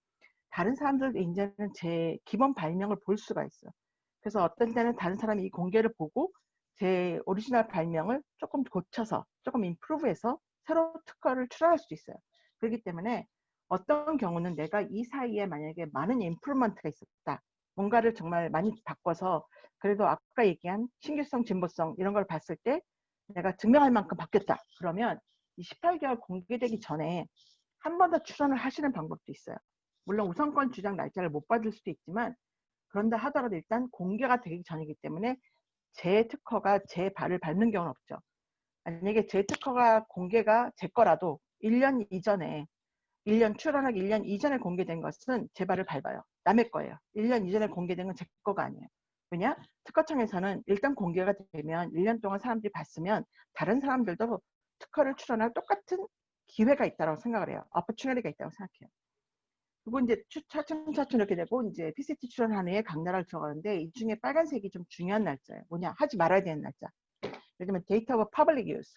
다른 사람들도 이제는 제 기본 발명을 볼 수가 있어요. 그래서 어떤 때는 다른 사람이 이 공개를 보고 제 오리지널 발명을 조금 고쳐서 조금 임프루브해서 새로 특허를 출원할 수도 있어요. 그렇기 때문에 어떤 경우는 내가 이 사이에 만약에 많은 임프루먼트가 있었다. 뭔가를 정말 많이 바꿔서 그래도 아까 얘기한 신규성, 진보성 이런 걸 봤을 때 내가 증명할 만큼 바뀌었다. 그러면 이 18개월 공개되기 전에 한 번 더 출원을 하시는 방법도 있어요. 물론 우선권 주장 날짜를 못 받을 수도 있지만 그런다 하더라도 일단 공개가 되기 전이기 때문에 제 특허가 제 발을 밟는 경우는 없죠. 만약에 제 특허가 공개가 제 거라도 1년 이전에 1년 출원하기 1년 이전에 공개된 것은 제 발을 밟아요. 남의 거예요. 1년 이전에 공개된 건 제 거가 아니에요. 왜냐? 특허청에서는 일단 공개가 되면 1년 동안 사람들이 봤으면 다른 사람들도 특허를 출원할 똑같은 기회가 있다고 생각을 해요. 어퍼추니티가 있다고 생각해요. 그리고 이제 차츰차츰 이렇게 되고 이제 PCT 출원한 후에 각 나라를 들어가는데 이 중에 빨간색이 좀 중요한 날짜예요. 뭐냐? 하지 말아야 되는 날짜. 예를 들면 데이터 오브 퍼블릭 유스.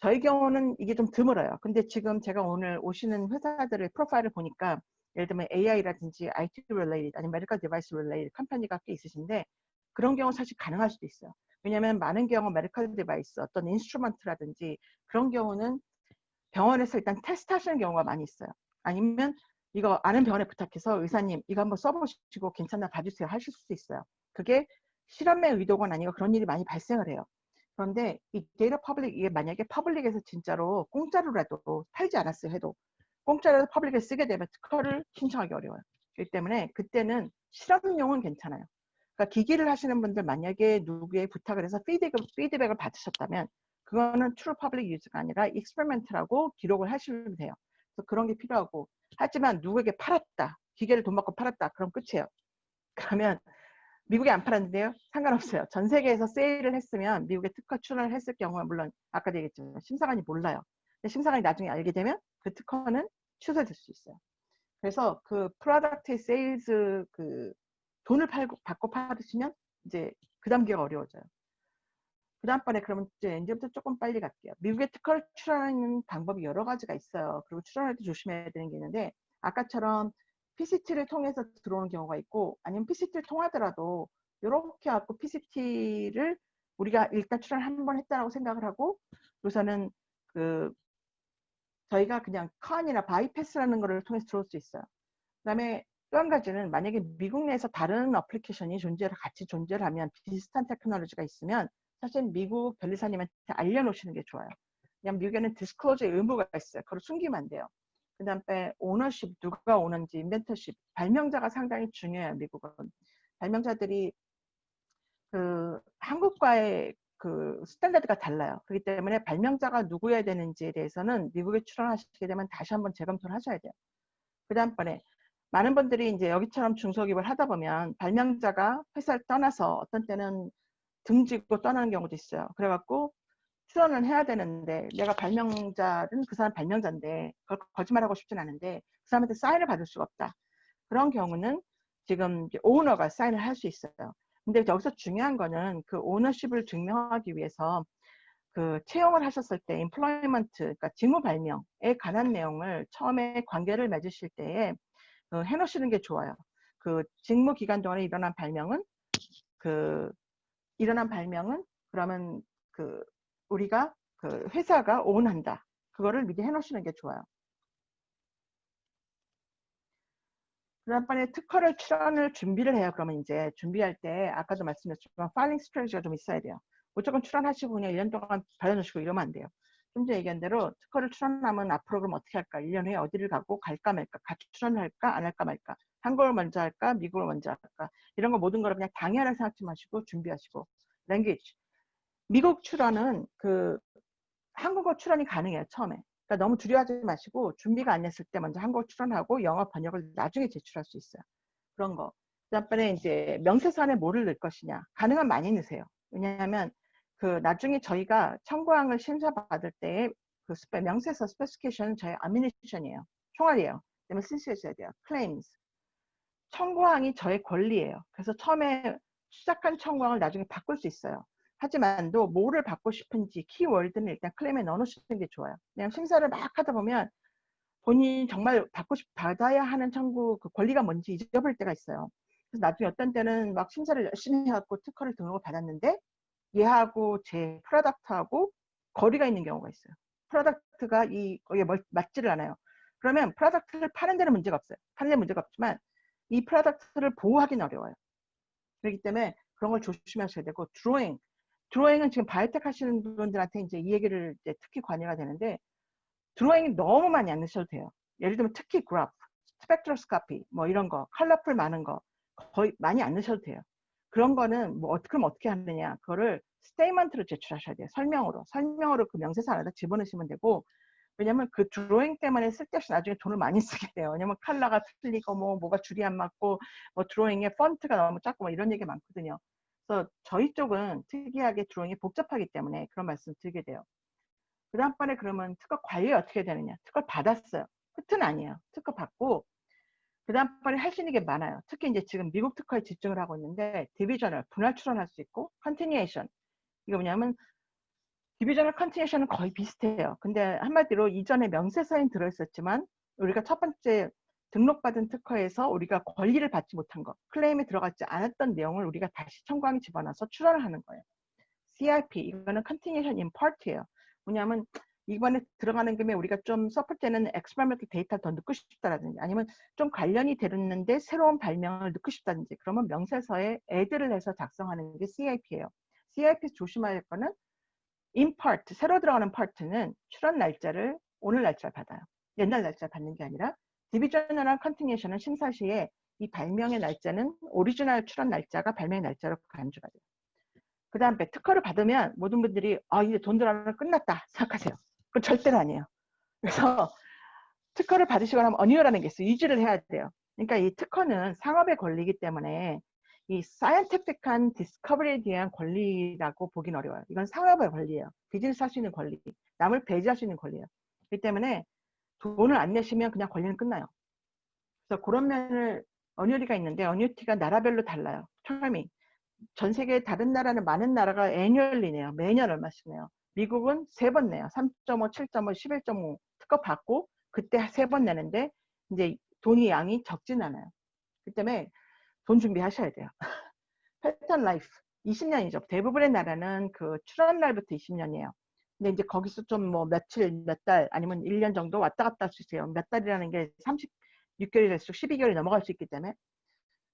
저희 경우는 이게 좀 드물어요. 근데 지금 제가 오늘 오시는 회사들의 프로파일을 보니까 예를 들면 AI라든지 IT related 아니면 medical device related 컴퍼니가 꽤 있으신데 그런 경우 사실 가능할 수도 있어요. 왜냐하면 많은 경우 medical device 어떤 인스트루먼트라든지 그런 경우는 병원에서 일단 테스트 하시는 경우가 많이 있어요. 아니면 이거 아는 병원에 부탁해서 의사님 이거 한번 써보시고 괜찮나 봐주세요 하실 수도 있어요. 그게 실험의 의도가 아니고 그런 일이 많이 발생을 해요. 그런데 이 데이터 퍼블릭 이게 만약에 퍼블릭에서 진짜로 공짜로라도 팔지 않았어요 해도 공짜로라도 퍼블릭에 쓰게 되면 특허를 신청하기 어려워요. 그렇기 때문에 그때는 실험용은 괜찮아요. 그러니까 기기를 하시는 분들 만약에 누구의 부탁을 해서 피드백을 받으셨다면 그거는 true public use가 아니라 experiment라고 기록을 하시면 돼요. 그래서 그런 게 필요하고 하지만 누구에게 팔았다. 기계를 돈 받고 팔았다. 그럼 끝이에요. 그러면 미국에 안 팔았는데요. 상관없어요. 전 세계에서 세일을 했으면 미국에 특허 출원을 했을 경우는 물론 아까도 얘기했지만 심사관이 몰라요. 근데 심사관이 나중에 알게 되면 그 특허는 취소될 수 있어요. 그래서 그 프로덕트 세일즈 그 돈을 받고 팔으시면 이제 그 단계가 어려워져요. 그 다음번에 그러면 이제부터 조금 빨리 갈게요. 미국의 특허를 출원하는 방법이 여러 가지가 있어요. 그리고 출원할 때 조심해야 되는 게 있는데 아까처럼 PCT를 통해서 들어오는 경우가 있고 아니면 PCT를 통하더라도 이렇게 갖고 PCT를 우리가 일단 출원 한 번 했다고 생각을 하고 우선은 그 저희가 그냥 컨이나 바이패스라는 거를 통해서 들어올 수 있어요. 그 다음에 또 한 가지는 만약에 미국 내에서 다른 어플리케이션이 같이 존재를 하면 비슷한 테크놀로지가 있으면 사실 미국 변리사님한테 알려놓으시는 게 좋아요. 그냥 미국에는 디스클로저 의무가 있어요. 그걸 숨기면 안 돼요. 그 다음에 오너십, 누가 오는지, 인벤터십, 발명자가 상당히 중요해요. 미국은. 발명자들이 그 한국과의 그 스탠다드가 달라요. 그렇기 때문에 발명자가 누구여야 되는지에 대해서는 미국에 출원하시게 되면 다시 한번 재검토를 하셔야 돼요. 그 다음번에 많은 분들이 이제 여기처럼 중소기업을 하다 보면 발명자가 회사를 떠나서 어떤 때는 등지고 떠나는 경우도 있어요. 그래갖고 출원을 해야 되는데 내가 발명자는 그 사람 발명자인데 그걸 거짓말하고 싶진 않은데 그 사람한테 사인을 받을 수가 없다. 그런 경우는 지금 오너가 사인을 할 수 있어요. 근데 여기서 중요한 거는 그 오너십을 증명하기 위해서 그 채용을 하셨을 때 employment, 그러니까 직무 발명에 관한 내용을 처음에 관계를 맺으실 때에 해놓으시는 게 좋아요. 그 직무 기간 동안에 일어난 발명은 그러면 그 우리가 그 회사가 오운한다. 그거를 미리 해놓으시는 게 좋아요. 그다음에 특허를 출원을 준비를 해요. 그러면 이제 준비할 때 아까도 말씀드렸지만 파일링 스트레이지가 좀 있어야 돼요. 무조건 출원하시고 그냥 1년 동안 받아놓으시고 이러면 안 돼요. 좀 전에 얘기한 대로 특허를 출원하면 앞으로 그럼 어떻게 할까? 1년 후에 어디를 가고 갈까 말까? 같이 출원을 할까? 안 할까 말까? 한국을 먼저 할까? 미국을 먼저 할까? 이런 거 모든 거를 그냥 당연하게 생각지 마시고 준비하시고. 랭귀지. 미국 출원은 그 한국어 출원이 가능해요. 처음에. 그러니까 너무 두려워하지 마시고 준비가 안 됐을 때 먼저 한국어 출원하고 영어 번역을 나중에 제출할 수 있어요. 그런 거. 그다음에 이제 명세서 안에 뭐를 넣을 것이냐. 가능한 많이 넣으세요. 왜냐하면 그 나중에 저희가 청구항을 심사받을 때에 그 명세서 스페시피케이션은 저희 아미니션이에요. 총알이에요. 그다음에 쓰셔야 돼요. claims. 청구항이 저의 권리예요. 그래서 처음에 시작한 청구항을 나중에 바꿀 수 있어요. 하지만도 뭐를 받고 싶은지 키워드는 일단 클레임에 넣어놓으시는 게 좋아요. 그냥 심사를 막 하다 보면 본인이 정말 받아야 하는 청구 그 권리가 뭔지 잊어버릴 때가 있어요. 그래서 나중에 어떤 때는 막 심사를 열심히 해갖고 특허를 등록을 받았는데 얘하고 제 프로덕트하고 거리가 있는 경우가 있어요. 프로덕트가 거기에 맞지를 않아요. 그러면 프로덕트를 파는 데는 문제가 없어요. 파는 데는 문제가 없지만 이 프로덕트를 보호하기는 어려워요. 그렇기 때문에 그런 걸 조심하셔야 되고 드로잉은 지금 바이오텍 하시는 분들한테 이제 이 얘기를 이제 특히 관여가 되는데 드로잉이 너무 많이 안 넣으셔도 돼요. 예를 들면 특히 그래프, 스펙트로스코피 뭐 이런 거, 컬러풀 많은 거 거의 많이 안 넣으셔도 돼요. 그런 거는 뭐 그럼 어떻게 하느냐? 그거를 스테이먼트로 제출하셔야 돼요. 설명으로 그 명세서 안에다 집어넣으시면 되고 왜냐면 그 드로잉 때문에 쓸데없이 나중에 돈을 많이 쓰게 돼요. 왜냐면 컬러가 틀리고 뭐가 줄이 안 맞고 뭐 드로잉의 폰트가 너무 작고 뭐 이런 얘기 많거든요. 그래서 저희 쪽은 특이하게 드로잉이 복잡하기 때문에 그런 말씀 드리게 돼요. 그 다음번에 그러면 특허 관리 어떻게 되느냐. 특허 받았어요. 끝은 아니에요. 특허 받고 그 다음번에 할 수 있는 게 많아요. 특히 이제 지금 미국 특허에 집중을 하고 있는데 디비저널, 분할 출원할 수 있고 컨티니에이션. 이거 뭐냐면 디비저널 컨티니에이션은 거의 비슷해요. 근데 한마디로 이전에 명세서엔 들어있었지만 우리가 첫 번째 등록받은 특허에서 우리가 권리를 받지 못한 거, 클레임에 들어가지 않았던 내용을 우리가 다시 청구항에 집어넣어서 출원을 하는 거예요. CIP, 이거는 Continuation in Part예요. 뭐냐면 이번에 들어가는 김에 우리가 좀 서플 때는 experimental 데이터를 더 넣고 싶다라든지 아니면 좀 관련이 되는데 새로운 발명을 넣고 싶다든지 그러면 명세서에 애드를 해서 작성하는 게 CIP예요. CIP에서 조심해야 할 거는 in part, 새로 들어가는 파트는 출원 날짜를 오늘 날짜를 받아요. 옛날 날짜를 받는 게 아니라 디비저널 컨티니에이션은 심사 시에 이 발명의 날짜는 오리지널 출원 날짜가 발명의 날짜로 간주가 돼요. 그 다음에 특허를 받으면 모든 분들이 이제 돈 들어가면 끝났다 생각하세요. 그건 절대로 아니에요. 그래서 특허를 받으시거나 하면 언유라는 게 있어요. 유지를 해야 돼요. 그러니까 이 특허는 상업의 권리이기 때문에 이 사이언티픽한 디스커버리에 대한 권리라고 보긴 어려워요. 이건 상업의 권리예요. 비즈니스 할 수 있는 권리, 남을 배제할 수 있는 권리예요. 그렇기 때문에 돈을 안 내시면 그냥 권리는 끝나요. 그래서 그런 면을 언유리가 있는데 언유티가 나라별로 달라요. term이. 전 세계 다른 나라는 많은 나라가 애뉴얼리 내요. 매년 얼마씩 내요. 미국은 3번 내요. 3.5, 7.5, 11.5 특허 받고 그때 3번 내는데 이제 돈이 양이 적진 않아요. 그 때문에 돈 준비하셔야 돼요. 패턴 라이프 20년이죠. 대부분의 나라는 그 출원 날부터 20년이에요. 근데 이제 거기서 좀 뭐 며칠, 몇 달, 아니면 1년 정도 왔다 갔다 할 수 있어요. 몇 달이라는 게 36개월이 될수록 12개월이 넘어갈 수 있기 때문에.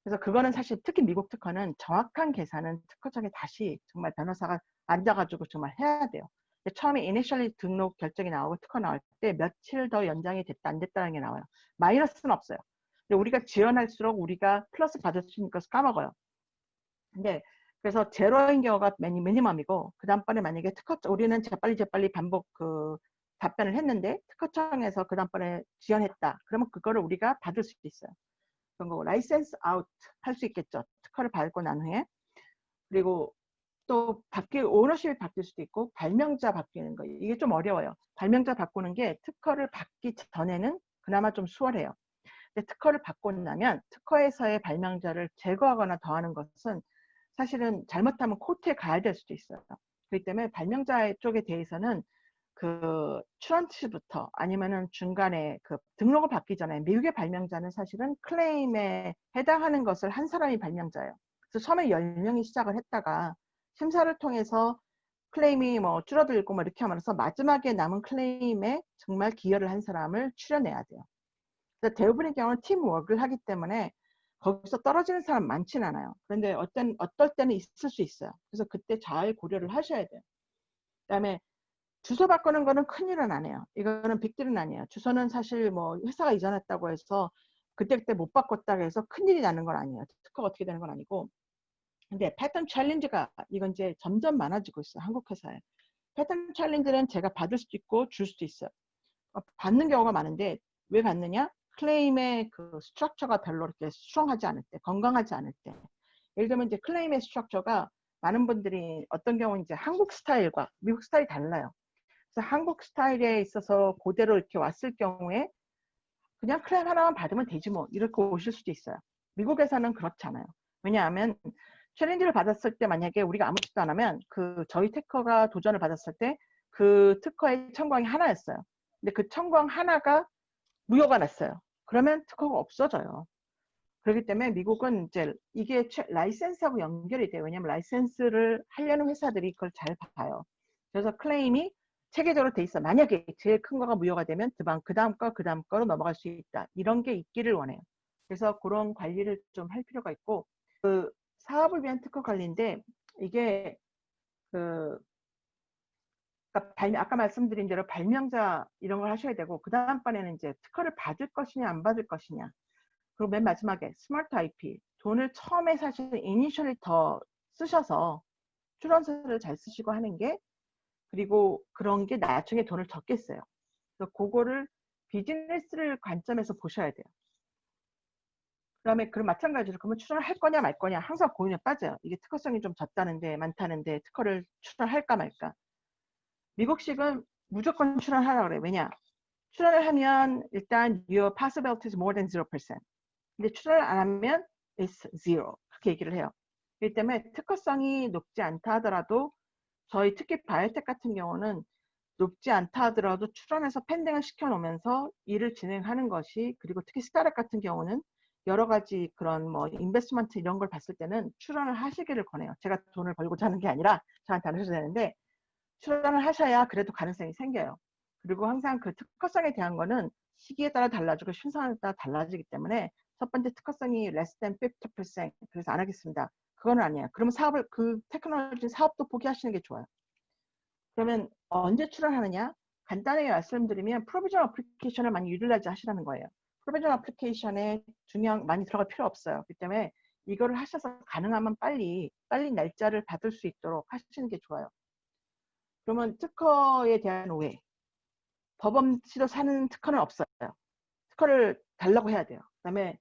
그래서 그거는 사실 특히 미국 특허는 정확한 계산은 특허청에 다시 정말 변호사가 앉아가지고 정말 해야 돼요. 처음에 이니셜리 등록 결정이 나오고 특허 나올 때 며칠 더 연장이 됐다 안 됐다는 게 나와요. 마이너스는 없어요. 근데 우리가 지연할수록 우리가 플러스 받을 수 있는 것을 까먹어요. 근데 그래서 제로인 경우가 미니멈이고 그 다음번에 만약에 우리는 재빨리 반복 그 답변을 했는데 특허청에서 그 다음번에 지연했다. 그러면 그거를 우리가 받을 수도 있어요. 그런 거고 라이센스 아웃 할 수 있겠죠. 특허를 받고 난 후에. 그리고 또 오너십이 바뀔 수도 있고 발명자 바뀌는 거 이게 좀 어려워요. 발명자 바꾸는 게 특허를 받기 전에는 그나마 좀 수월해요. 근데 특허를 받고 나면 특허에서의 발명자를 제거하거나 더하는 것은 사실은 잘못하면 코트에 가야 될 수도 있어요. 그렇기 때문에 발명자 쪽에 대해서는 그 출원치부터 아니면은 중간에 그 등록을 받기 전에 미국의 발명자는 사실은 클레임에 해당하는 것을 한 사람이 발명자예요. 그래서 처음에 10명이 시작을 했다가 심사를 통해서 클레임이 뭐 줄어들고 뭐 이렇게 하면서 마지막에 남은 클레임에 정말 기여를 한 사람을 추려내야 돼요. 그래서 대부분의 경우는 팀워크를 하기 때문에 거기서 떨어지는 사람 많진 않아요. 그런데 어떨 때는 있을 수 있어요. 그래서 그때 잘 고려를 하셔야 돼요. 그다음에 주소 바꾸는 거는 큰일은 아니에요. 이거는 빅딜은 아니에요. 주소는 사실 뭐 회사가 이전했다고 해서 그때그때 못 바꿨다고 해서 큰일이 나는 건 아니에요. 특허가 어떻게 되는 건 아니고. 근데 패턴 챌린지가 이건 이제 점점 많아지고 있어요. 한국 회사에. 패턴 챌린지는 제가 받을 수도 있고 줄 수도 있어요. 받는 경우가 많은데 왜 받느냐? 클레임의 그 스트럭처가 별로 이렇게 스트롱하지 않을 때, 건강하지 않을 때. 예를 들면 이제 클레임의 스트럭처가 많은 분들이 어떤 경우는 이제 한국 스타일과 미국 스타일이 달라요. 그래서 한국 스타일에 있어서 그대로 이렇게 왔을 경우에 그냥 클레임 하나만 받으면 되지 뭐 이렇게 오실 수도 있어요. 미국에서는 그렇지 않아요. 왜냐하면 챌린지를 받았을 때 만약에 우리가 아무것도 안 하면 그 저희 특허가 도전을 받았을 때 그 특허의 청구항이 하나였어요. 근데 그 청구항 하나가 무효가 났어요. 그러면 특허가 없어져요. 그렇기 때문에 미국은 이제 이게 라이센스하고 연결이 돼요. 왜냐하면 라이센스를 하려는 회사들이 그걸 잘 봐요. 그래서 클레임이 체계적으로 돼 있어. 만약에 제일 큰 거가 무효가 되면 그 다음 거로 넘어갈 수 있다. 이런 게 있기를 원해요. 그래서 그런 관리를 좀 할 필요가 있고 그 사업을 위한 특허 관리인데 이게 그 그러니까 아까 말씀드린 대로 발명자 이런 걸 하셔야 되고 그 다음번에는 이제 특허를 받을 것이냐 안 받을 것이냐 그리고 맨 마지막에 스마트 IP 돈을 처음에 사실 이니셜리 더 쓰셔서 출원서를 잘 쓰시고 하는 게 그리고 그런 게 나중에 돈을 적게 써요. 그래서 그거를 비즈니스를 관점에서 보셔야 돼요. 그다음에 그럼 마찬가지로 그러면 출원을 할 거냐 말 거냐 항상 고민에 빠져요. 이게 특허성이 좀 적다는데 많다는데 특허를 출원할까 말까. 미국식은 무조건 출원하라 그래요. 왜냐? 출원을 하면 일단 your possibility is more than 0%. 근데 출원을 안 하면 it's zero. 그렇게 얘기를 해요. 그렇기 때문에 특허성이 높지 않다 하더라도 저희 특히 바이오텍 같은 경우는 높지 않다 하더라도 출원해서 펜딩을 시켜놓으면서 일을 진행하는 것이 그리고 특히 스타트업 같은 경우는 여러 가지 그런 뭐 인베스트먼트 이런 걸 봤을 때는 출원을 하시기를 권해요. 제가 돈을 벌고자 하는 게 아니라 저한테 안 하셔도 되는데 출원을 하셔야 그래도 가능성이 생겨요. 그리고 항상 그 특허성에 대한 거는 시기에 따라 달라지고 순서에 따라 달라지기 때문에 첫 번째 특허성이 less than 50% 그래서 안 하겠습니다. 그건 아니에요. 그러면 그 테크놀로지 사업도 포기하시는 게 좋아요. 그러면 언제 출원하느냐? 간단하게 말씀드리면 프로비전 어플리케이션을 많이 유틸라이즈 하시라는 거예요. 프로비전 어플리케이션에 많이 들어갈 필요 없어요. 그렇기 때문에 이거를 하셔서 가능하면 빨리 날짜를 받을 수 있도록 하시는 게 좋아요. 그러면 특허에 대한 오해. 법원시도 사는 특허는 없어요. 특허를 달라고 해야 돼요. 그다음에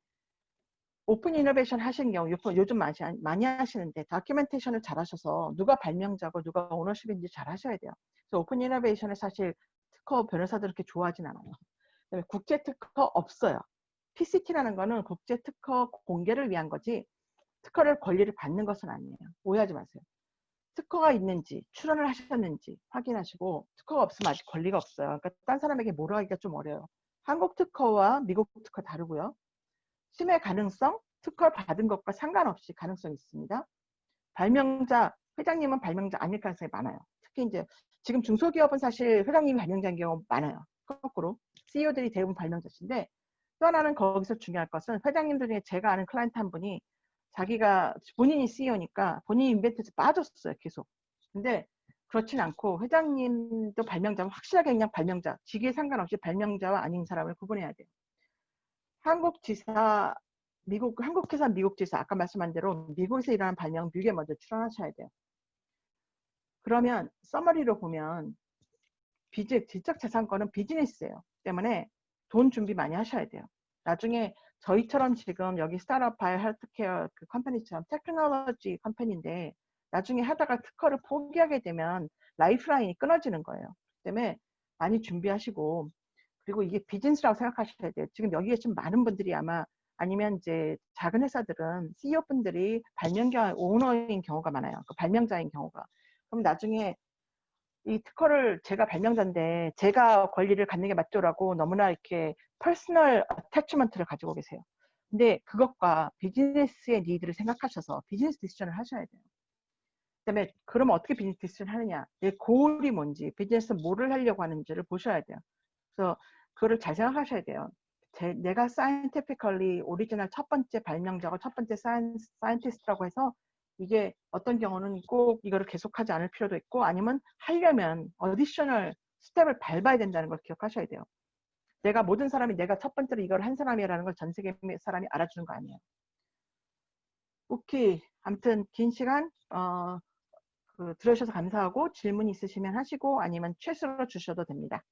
오픈 이노베이션 하시는 경우 요즘 많이 하시는데 다큐멘테이션을 잘 하셔서 누가 발명자고 누가 오너십인지 잘 하셔야 돼요. 그래서 오픈 이노베이션을 사실 특허 변호사들 그렇게 좋아하진 않아요. 그다음에 국제 특허 없어요. PCT라는 거는 국제 특허 공개를 위한 거지 특허를 권리를 받는 것은 아니에요. 오해하지 마세요. 특허가 있는지 출원을 하셨는지 확인하시고 특허가 없으면 아직 권리가 없어요. 그러니까 딴 사람에게 뭐라 하기가 좀 어려워요. 한국 특허와 미국 특허 다르고요. 심해 가능성, 특허를 받은 것과 상관없이 가능성이 있습니다. 발명자, 회장님은 발명자 아닐 가능성이 많아요. 특히 이제 지금 중소기업은 사실 회장님이 발명자인 경우 많아요. 거꾸로 CEO들이 대부분 발명자신데 또 하나는 거기서 중요할 것은 회장님들 중에 제가 아는 클라이언트 한 분이 자기가 본인이 CEO니까 본인이 인벤트에서 빠졌어요. 계속. 근데 그렇진 않고 회장님도 발명자면 확실하게 그냥 발명자, 직위에 상관없이 발명자와 아닌 사람을 구분해야 돼요. 한국 지사, 한국 회사 미국 지사, 아까 말씀한 대로 미국에서 일어난 발명 미국에 먼저 출원하셔야 돼요. 그러면 서머리로 보면 지적재산권은 비즈니스예요. 때문에 돈 준비 많이 하셔야 돼요. 나중에 저희처럼 지금 여기 스타트업 바이오 헬스케어 그 컴퍼니처럼 테크놀로지 컴퍼니인데 나중에 하다가 특허를 포기하게 되면 라이프라인이 끊어지는 거예요. 때문에 많이 준비하시고 그리고 이게 비즈니스라고 생각하셔야 돼요. 지금 여기 계신 많은 분들이 아마 아니면 이제 작은 회사들은 CEO 분들이 발명자 오너인 경우가 많아요. 그 발명자인 경우가. 그럼 나중에 이 특허를 제가 발명자인데 제가 권리를 갖는 게 맞죠라고 너무나 이렇게 퍼스널 어태치먼트를 가지고 계세요. 근데 그것과 비즈니스의 니드를 생각하셔서 비즈니스 디시전을 하셔야 돼요. 그다음에 그러면 어떻게 비즈니스 디시전 하느냐? 내 고울이 뭔지, 비즈니스 뭐를 하려고 하는지를 보셔야 돼요. 그래서 그거를 잘 생각하셔야 돼요. 내가 사이언티피컬리 오리지널 첫 번째 발명자고 첫 번째 사이언티스트라고 해서 이게 어떤 경우는 꼭 이거를 계속하지 않을 필요도 있고 아니면 하려면 어디셔널 스텝을 밟아야 된다는 걸 기억하셔야 돼요. 내가 모든 사람이 내가 첫 번째로 이걸 한 사람이라는 걸 전 세계 사람이 알아주는 거 아니에요. 오케이. 아무튼 긴 시간 들어주셔서 감사하고 질문 있으시면 하시고 아니면 최수로 주셔도 됩니다.